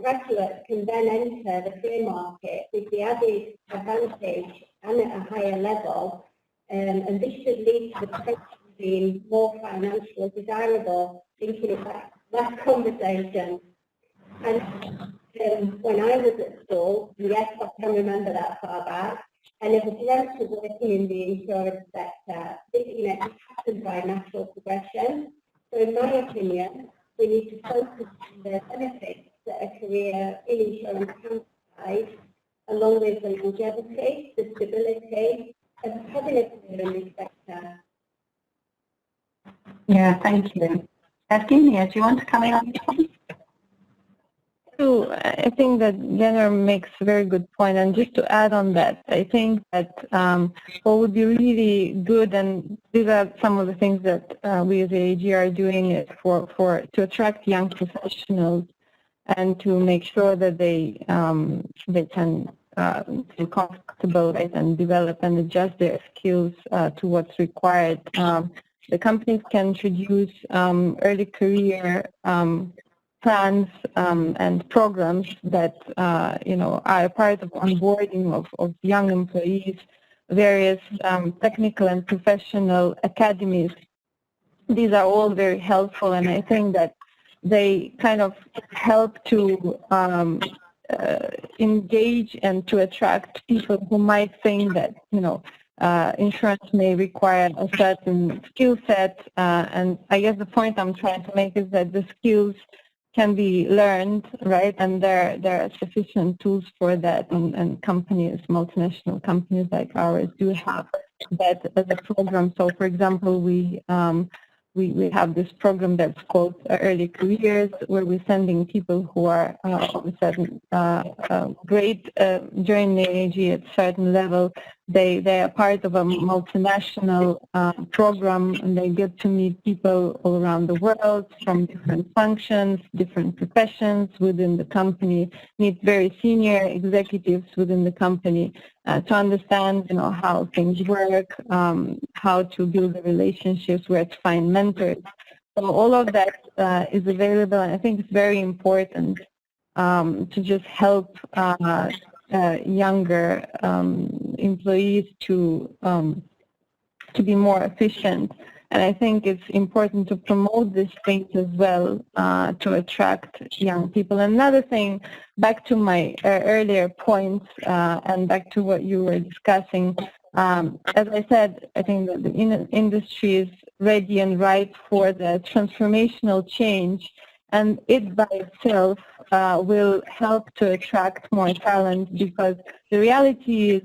graduates can then enter the career market with the added advantage and at a higher level, and this should lead to the profession being more financially desirable, thinking of that last conversation. And when I was at school, yes, I can remember that far back, I never dreamt of working in the insurance sector. You know, it happened by natural progression. So in my opinion, we need to focus on the benefits that a career in insurance can provide, along with the longevity, the stability, of having a career in this sector. Yeah, thank you. Evgenia, do you want to come in on this one? So I think that Jenner makes a very good point, and just to add on that, I think that what would be really good, and these are some of the things that we as AAG are doing it to attract young professionals and to make sure that they can feel comfortable, right, and develop and adjust their skills to what's required. The companies can introduce early career plans and programs that are part of onboarding of young employees, various technical and professional academies. These are all very helpful, and I think that they kind of help to engage and to attract people who might think that insurance may require a certain skill set, and I guess the point I'm trying to make is that the skills can be learned, right? And there are sufficient tools for that, and companies, multinational companies like ours, do have that as a program. So, for example, we have this program that's called Early Careers, where we're sending people who are of a certain grade join the AAG at a certain level. They are part of a multinational program, and they get to meet people all around the world from different functions, different professions within the company, meet very senior executives within the company to understand, how things work, how to build the relationships, where to find mentors. So all of that is available, and I think it's very important to just help younger employees to be more efficient. And I think it's important to promote these things as well to attract young people. Another thing, back to my earlier points and back to what you were discussing, as I said, I think that the industry is ready and ripe for the transformational change, and it by itself will help to attract more talent, because the reality is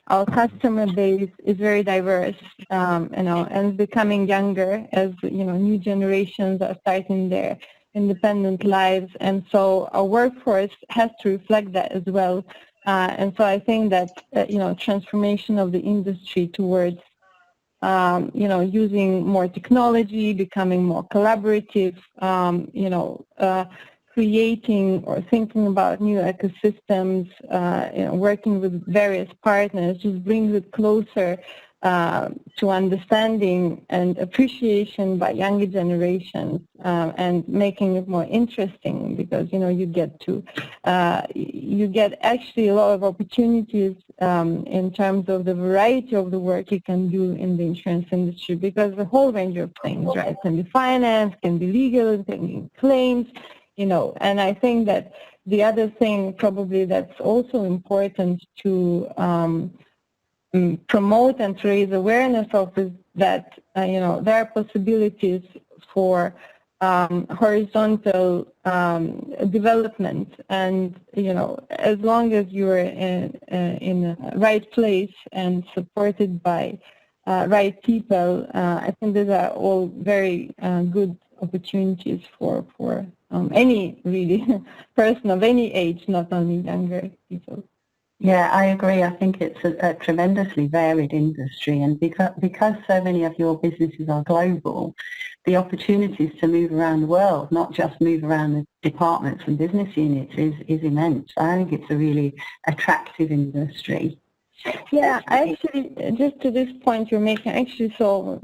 our customer base is very diverse, and becoming younger as new generations are starting their independent lives, and so our workforce has to reflect that as well. And so I think that transformation of the industry towards using more technology, becoming more collaborative, creating or thinking about new ecosystems, working with various partners, just brings it closer to understanding and appreciation by younger generations, and making it more interesting, because you get actually a lot of opportunities in terms of the variety of the work you can do in the insurance industry, because a whole range of things, right? Can be finance, can be legal, can be claims, and I think that the other thing probably that's also important to promote and to raise awareness of is that there are possibilities for horizontal development, and as long as you're in the right place and supported by right people, I think these are all very good opportunities for any really person of any age, not only younger people. Yeah, I agree. I think it's a tremendously varied industry, and because so many of your businesses are global, the opportunities to move around the world, not just move around the departments and business units, is immense. I think it's a really attractive industry. Yeah, I actually, just to this point you're making, I actually saw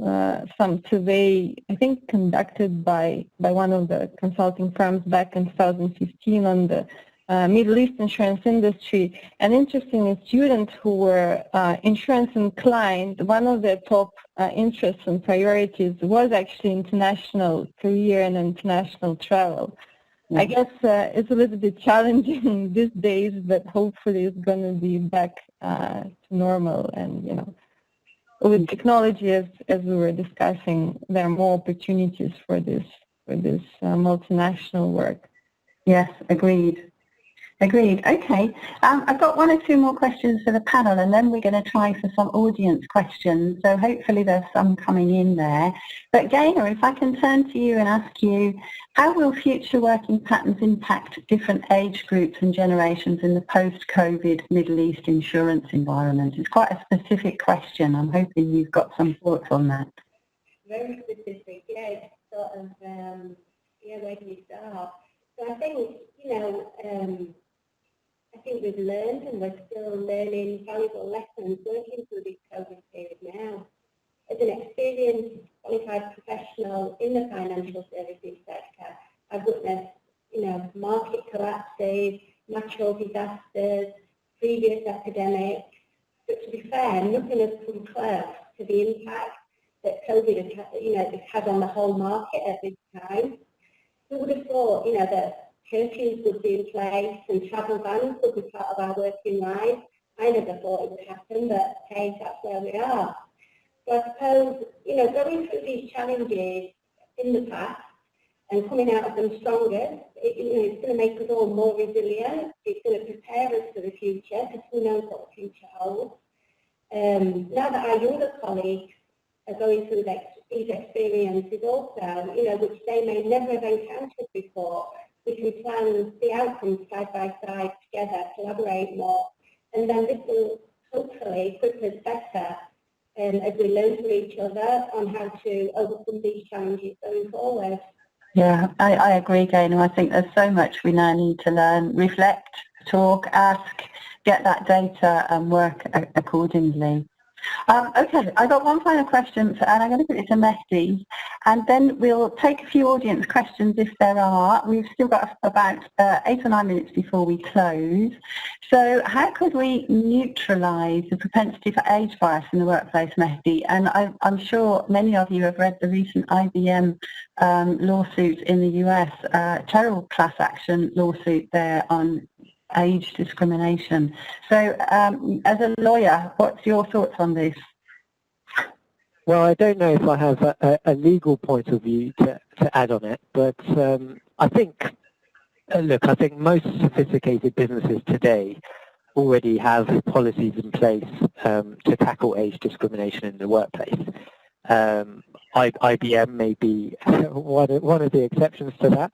some survey, I think conducted by one of the consulting firms back in 2015 on the Middle East insurance industry. And interestingly, students who were insurance inclined, one of their top interests and priorities was actually international career and international travel. I guess it's a little bit challenging these days, but hopefully it's going to be back to normal. And, with technology, as we were discussing, there are more opportunities for this multinational work. Yes, agreed. Agreed. Okay. I've got one or two more questions for the panel, and then we're going to try for some audience questions. So hopefully there's some coming in there. But Gaynor, if I can turn to you and ask you, how will future working patterns impact different age groups and generations in the post-COVID Middle East insurance environment? It's quite a specific question. I'm hoping you've got some thoughts on that. Very specific, yeah. Sort of, where do you start? So I think, I think we've learned, and we're still learning valuable lessons working through this COVID period now. As an experienced, qualified professional in the financial services sector, I've witnessed, market collapses, natural disasters, previous epidemics. But to be fair, nothing has come close to the impact that COVID has, had on the whole market at this time. Who would have thought, that curfews would be in place and travel bans would be part of our working life? I never thought it would happen, but hey, that's where we are. So I suppose, going through these challenges in the past and coming out of them stronger, it's going to make us all more resilient. It's going to prepare us for the future, because who knows what the future holds. Now that our younger colleagues are going through these experiences also, which they may never have encountered before, we can plan the outcomes side by side together, collaborate more, and then this will hopefully equip us better as we learn from each other on how to overcome these challenges going forward. Yeah, I agree, Gaynor. I think there's so much we now need to learn, reflect, talk, ask, get that data and work accordingly. Okay, I've got one final question, and I'm going to put it to Mehdi, and then we'll take a few audience questions if there are. We've still got about 8 or 9 minutes before we close. So how could we neutralise the propensity for age bias in the workplace, Mehdi? And I'm sure many of you have read the recent Ibm lawsuit in the US, terrible class action lawsuit there on age discrimination. So as a lawyer, what's your thoughts on this? Well, I don't know if I have a legal point of view to add on it, but I think, I think most sophisticated businesses today already have policies in place to tackle age discrimination in the workplace. IBM may be one of the exceptions to that,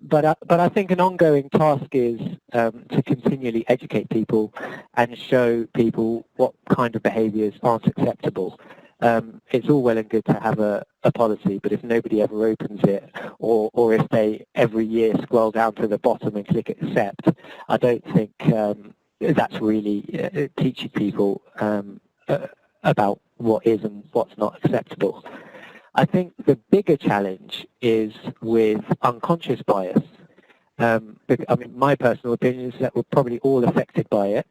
but I think an ongoing task is to continually educate people and show people what kind of behaviours aren't acceptable. It's all well and good to have a policy, but if nobody ever opens it, or if they every year scroll down to the bottom and click accept, I don't think that's really teaching people about what is and what's not acceptable. I think the bigger challenge is with unconscious bias. I mean, my personal opinion is that we're probably all affected by it,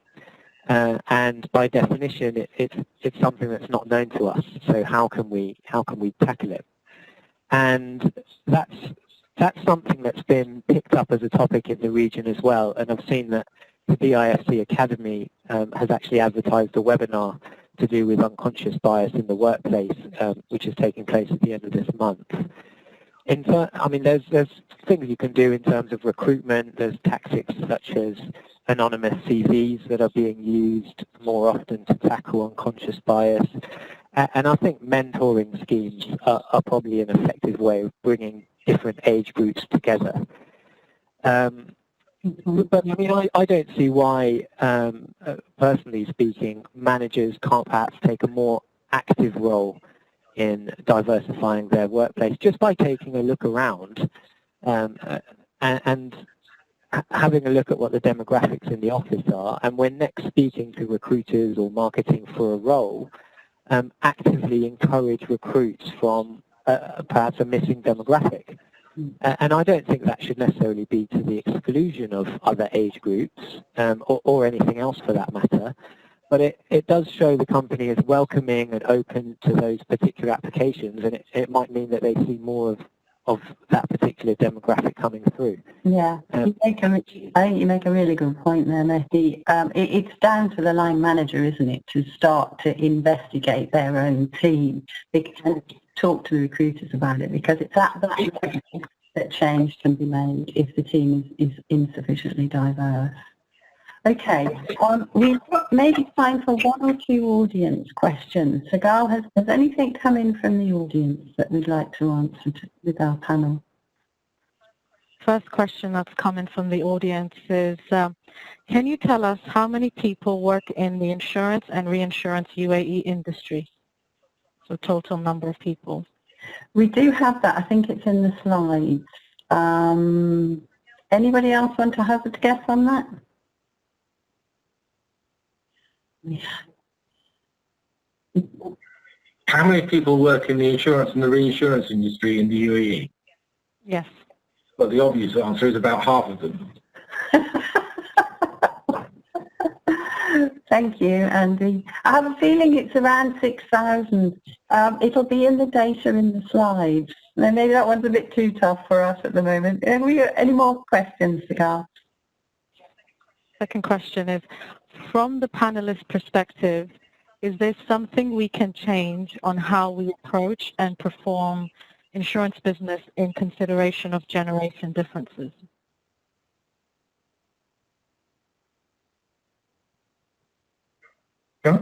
and by definition, it's something that's not known to us. So how can we tackle it? And that's something that's been picked up as a topic in the region as well. And I've seen that the BIFC Academy has actually advertised a webinar to do with unconscious bias in the workplace, which is taking place at the end of this month. I mean, there's things you can do in terms of recruitment. There's tactics such as anonymous CVs that are being used more often to tackle unconscious bias. And I think mentoring schemes are probably an effective way of bringing different age groups together. But I mean, I don't see why, personally speaking, managers can't perhaps take a more active role in diversifying their workplace just by taking a look around and having a look at what the demographics in the office are, and when next speaking to recruiters or marketing for a role, actively encourage recruits from perhaps a missing demographic. And I don't think that should necessarily be to the exclusion of other age groups or anything else for that matter. But it does show the company is welcoming and open to those particular applications, and it might mean that they see more of that particular demographic coming through. Yeah, I think you make a really good point there, Mehdi. It's down to the line manager, isn't it, to start to investigate their own team and talk to the recruiters about it, because it's at that level that change can be made if the team is insufficiently diverse. Okay, we've got maybe time for one or two audience questions. So, Gal, has anything come in from the audience that we'd like to answer with our panel? First question that's coming from the audience is, can you tell us how many people work in the insurance and reinsurance UAE industry? So total number of people. We do have that. I think it's in the slides. Anybody else want to hazard a guess on that? How many people work in the insurance and the reinsurance industry in the UAE? Yes. Well, the obvious answer is about half of them. Thank you, Andy. I have a feeling it's around 6,000. It'll be in the data in the slides. Maybe that one's a bit too tough for us at the moment. Any more questions, Gal? Second question is, from the panelist perspective, is there something we can change on how we approach and perform insurance business in consideration of generation differences? Yeah.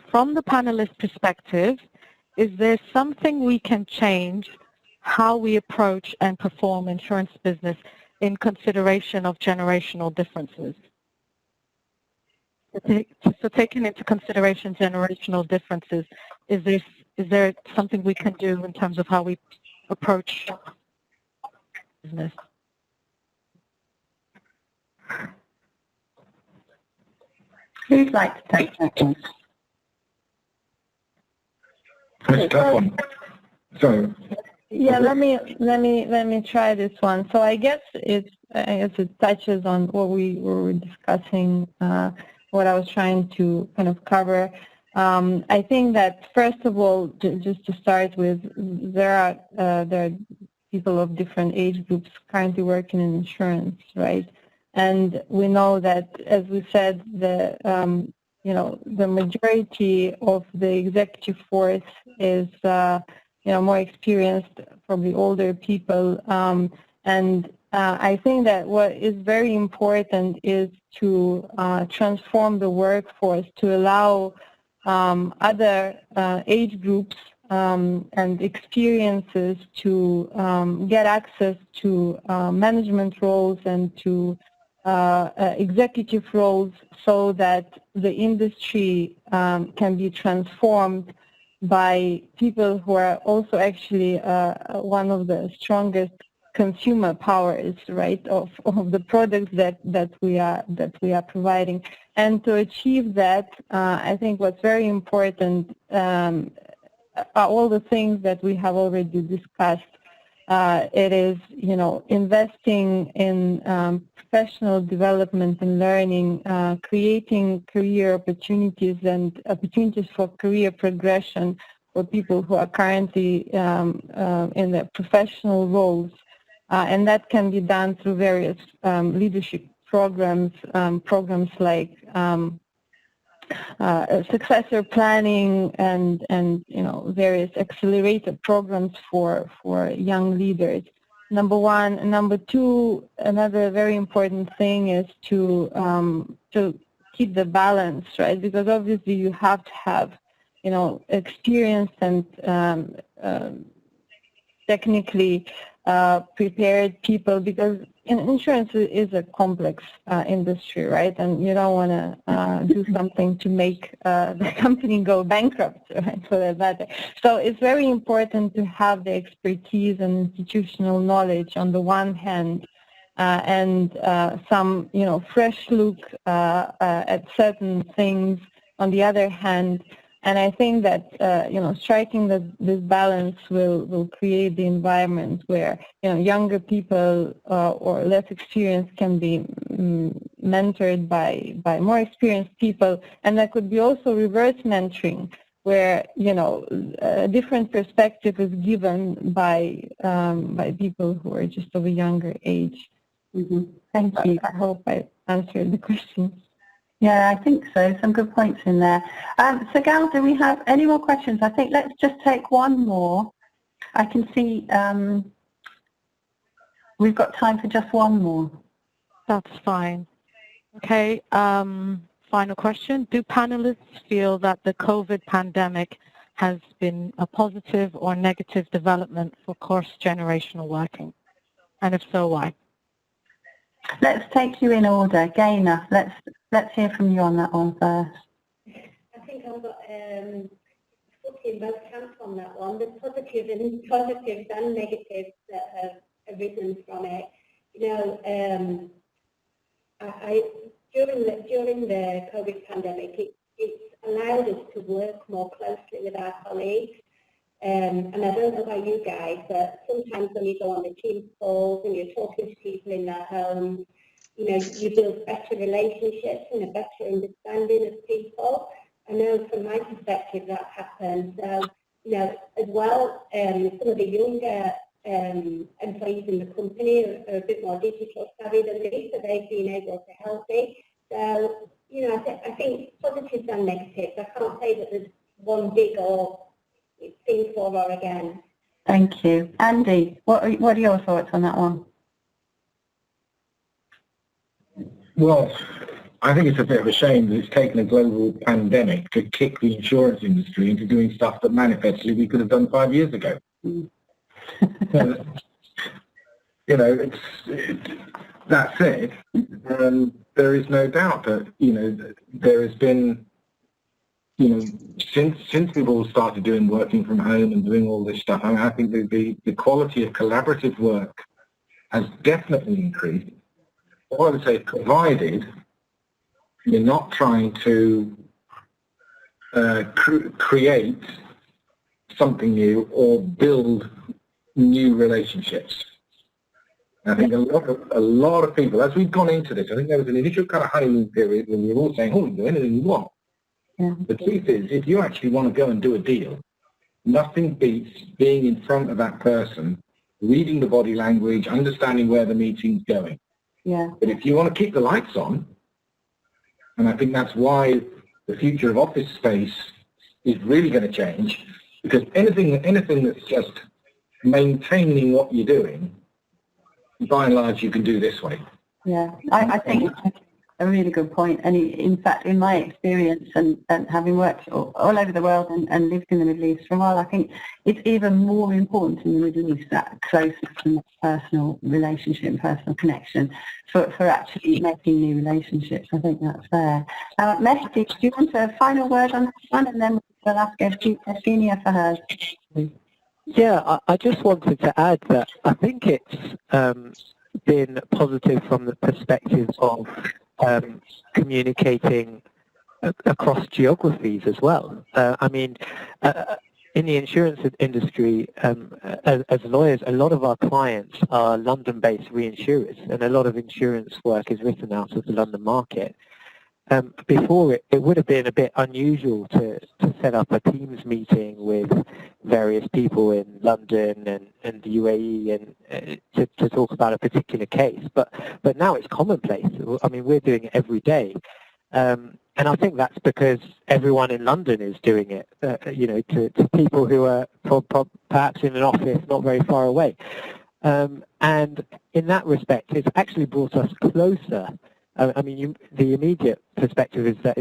From the panelist perspective, is there something we can change how we approach and perform insurance business in consideration of generational differences? So taking into consideration generational differences, is there something we can do in terms of how we approach business? Who'd like to take that one? That's a tough one. Sorry. Yeah, let me try this one. So I guess it touches on what we were discussing, what I was trying to kind of cover. I think that first of all, just to start with, there are people of different age groups currently working in insurance, right? And we know that, as we said, the majority of the executive force is more experienced, probably older people, and I think that what is very important is to transform the workforce to allow other age groups and experiences to get access to management roles and to executive roles, so that the industry can be transformed by people who are also actually one of the strongest consumer powers, right, of the products that we are providing. And to achieve that, I think what's very important are all the things that we have already discussed. It is, investing in professional development and learning, creating career opportunities and opportunities for career progression for people who are currently in their professional roles. And that can be done through various leadership programs, programs like successor planning and various accelerated programs for young leaders. Number one. Number two, another very important thing is to keep the balance, right? Because obviously you have to have, experienced and technically prepared people, because insurance is a complex industry, right? And you don't want to do something to make the company go bankrupt, right, for that matter. So it's very important to have the expertise and institutional knowledge on the one hand, and some, fresh look at certain things on the other hand. And I think that, striking this balance will create the environment where, younger people or less experienced can be mentored by more experienced people. And that could be also reverse mentoring, where, a different perspective is given by people who are just of a younger age. Mm-hmm. Thank you. I hope I answered the question. Yeah, I think so. Some good points in there. So, Gal, do we have any more questions? I think let's just take one more. I can see we've got time for just one more. That's fine. Okay, final question. Do panelists feel that the COVID pandemic has been a positive or negative development for cross-generational working? And if so, why? Let's take you in order. Gaynor, let's hear from you on that one first. I think I've got foot in both camps on that one. The positives and negatives that have arisen from it. During the COVID pandemic, it's allowed us to work more closely with our colleagues. And I don't know about you guys, but sometimes when you go on the Teams calls and you're talking to people in their homes, you build better relationships and a better understanding of people. I know from my perspective that happened. So, as well, some of the younger employees in the company are a bit more digital savvy than me, so they've been able to help me. So, I think positives and negatives. I can't say that there's one big or thing for or again. Thank you. Andy, what are your thoughts on that one? Well, I think it's a bit of a shame that it's taken a global pandemic to kick the insurance industry into doing stuff that manifestly we could have done 5 years ago. Mm. That said, there is no doubt that, there has been, since we've all started doing working from home and doing all this stuff, I think the quality of collaborative work has definitely increased. What I would say, provided you're not trying to create something new or build new relationships. I think a lot of people, as we've gone into this, I think there was an initial kind of honeymoon period when we were all saying, oh, you can do anything you want. Yeah. The truth is, if you actually want to go and do a deal, nothing beats being in front of that person, reading the body language, understanding where the meeting's going. Yeah. But if you want to keep the lights on, and I think that's why the future of office space is really going to change, because anything that's just maintaining what you're doing, by and large, you can do this way. Yeah, I think that's a really good point. And in fact, in my experience and having worked all over the world and lived in the Middle East for a while, I think it's even more important in the Middle East, that closeness and personal relationship and personal connection for actually making new relationships. I think that's fair. Mehdi, do you want a final word on this one? And then we'll ask Evgenia for hers. Yeah, I just wanted to add that I think it's been positive from the perspective of communicating across geographies as well. I mean, in the insurance industry, as lawyers, a lot of our clients are London-based reinsurers, and a lot of insurance work is written out of the London market. Before it would have been a bit unusual to set up a Teams meeting with various people in London and the UAE and to talk about a particular case. But now it's commonplace. I mean, we're doing it every day. And I think that's because everyone in London is doing it, to people who are perhaps in an office not very far away. And in that respect, it's actually brought us closer. I mean, the immediate perspective is that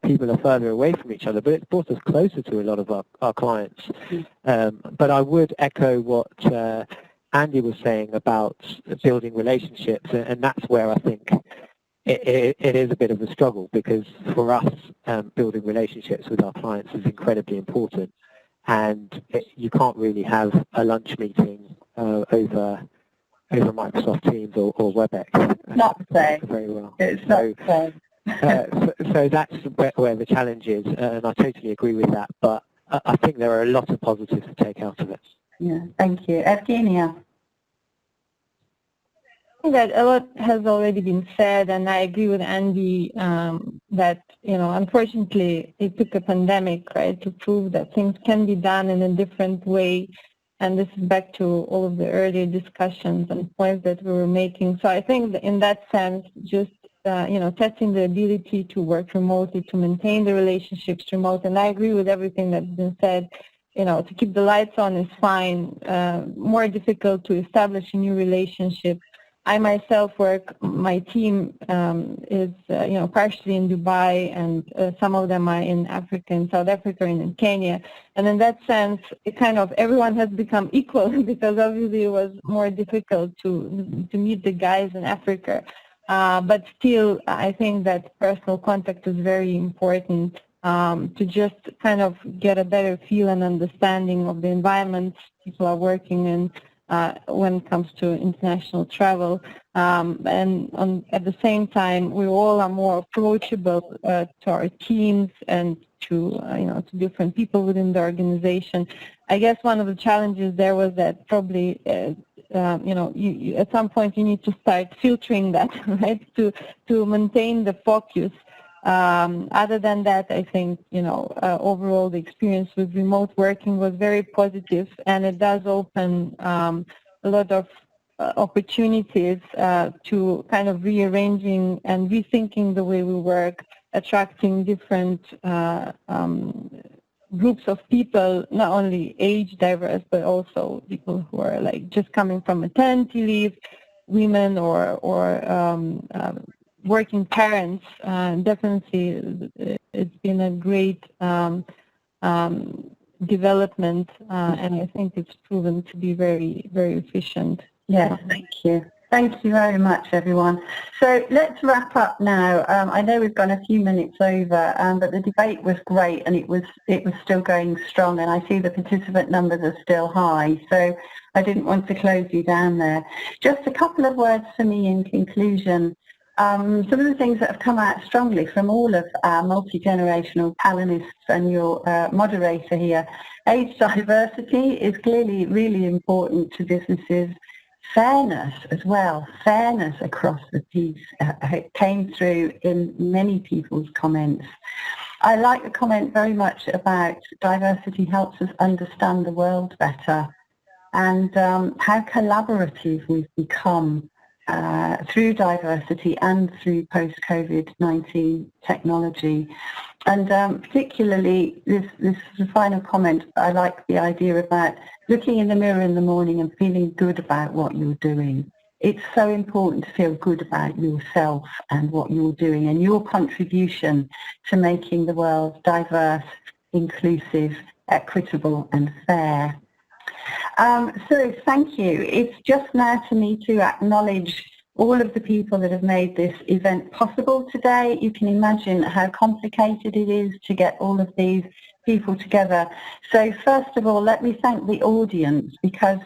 people are further away from each other, but it's brought us closer to a lot of our clients. But I would echo what Andy was saying about building relationships, and that's where I think it is a bit of a struggle, because for us, building relationships with our clients is incredibly important, and you can't really have a lunch meeting over Microsoft Teams or WebEx. Not the same. Very well. It's not the same. So that's where the challenge is, and I totally agree with that, but I think there are a lot of positives to take out of it. Yeah, thank you. Evgenia. I think that a lot has already been said, and I agree with Andy that, unfortunately, it took a pandemic, right, to prove that things can be done in a different way. And this is back to all of the earlier discussions and points that we were making. So I think that in that sense, just, testing the ability to work remotely, to maintain the relationships remote. And I agree with everything that's been said. To keep the lights on is fine. More difficult to establish a new relationship. I myself my team is, partially in Dubai, and some of them are in Africa, in South Africa, and in Kenya. And in that sense, everyone has become equal, because obviously it was more difficult to meet the guys in Africa. But still, I think that personal contact is very important to just kind of get a better feel and understanding of the environment people are working in. When it comes to international travel, and at the same time, we all are more approachable to our teams and to different people within the organization. I guess one of the challenges there was that probably you at some point you need to start filtering that, right, to maintain the focus. Other than that, I think, overall the experience with remote working was very positive, and it does open a lot of opportunities to kind of rearranging and rethinking the way we work, attracting different groups of people, not only age diverse, but also people who are like just coming from maternity leave, women or working parents. Definitely, it's been a great development, and I think it's proven to be very, very efficient. Yes, thank you. Thank you very much, everyone. So let's wrap up now. I know we've gone a few minutes over, but the debate was great, and it was still going strong, and I see the participant numbers are still high, so I didn't want to close you down there. Just a couple of words for me in conclusion. Some of the things that have come out strongly from all of our multi-generational panelists and your moderator here. Age diversity is clearly really important to businesses. Fairness as well, fairness across the piece came through in many people's comments. I like the comment very much about diversity helps us understand the world better, and how collaborative we've become through diversity and through post-COVID-19 technology. And particularly this is the final comment, I like the idea about looking in the mirror in the morning and feeling good about what you're doing. It's so important to feel good about yourself and what you're doing and your contribution to making the world diverse, inclusive, equitable and fair. So thank you. It's just now for me to acknowledge all of the people that have made this event possible today. You can imagine how complicated it is to get all of these people together. So first of all, let me thank the audience, because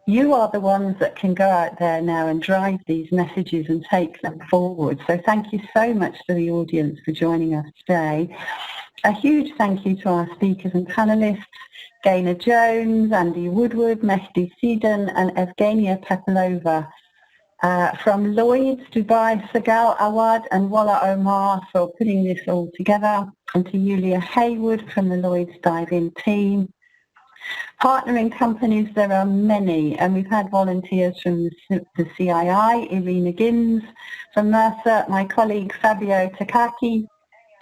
you are the ones that can go out there now and drive these messages and take them forward. So thank you so much to the audience for joining us today. A huge thank you to our speakers and panelists, Gaynor Jones, Andy Woodward, Mehdi Sidon and Evgenia Pepelova. From Lloyd, Dubai, Sagal Awad and Walla Omar for putting this all together, and to Julia Haywood from the Lloyd's Dive-In team. Partnering companies, there are many, and we've had volunteers from the CII, Irina Gins, from Mercer, my colleague Fabio Takaki,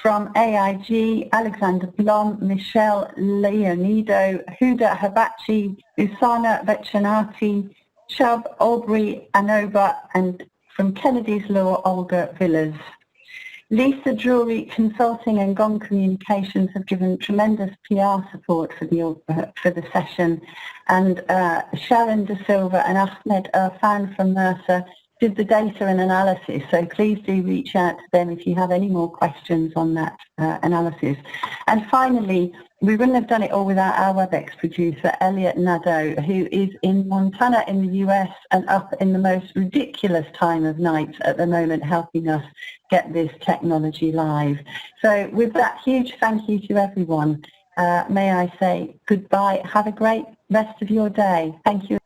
From AIG, Alexander Blom, Michelle Leonido, Huda Habachi, Usana Vechanati, Chubb, Aubrey Anoba, and from Kennedy's Law, Olga Villas. Lisa Drury Consulting and Gong Communications have given tremendous PR support for the session, and Sharon De Silva and Ahmed Irfan from Mercer did the data and analysis, so please do reach out to them if you have any more questions on that analysis. And finally, we wouldn't have done it all without our WebEx producer, Elliot Nadeau, who is in Montana in the US and up in the most ridiculous time of night at the moment, helping us get this technology live. So with that huge thank you to everyone, may I say goodbye, have a great rest of your day. Thank you.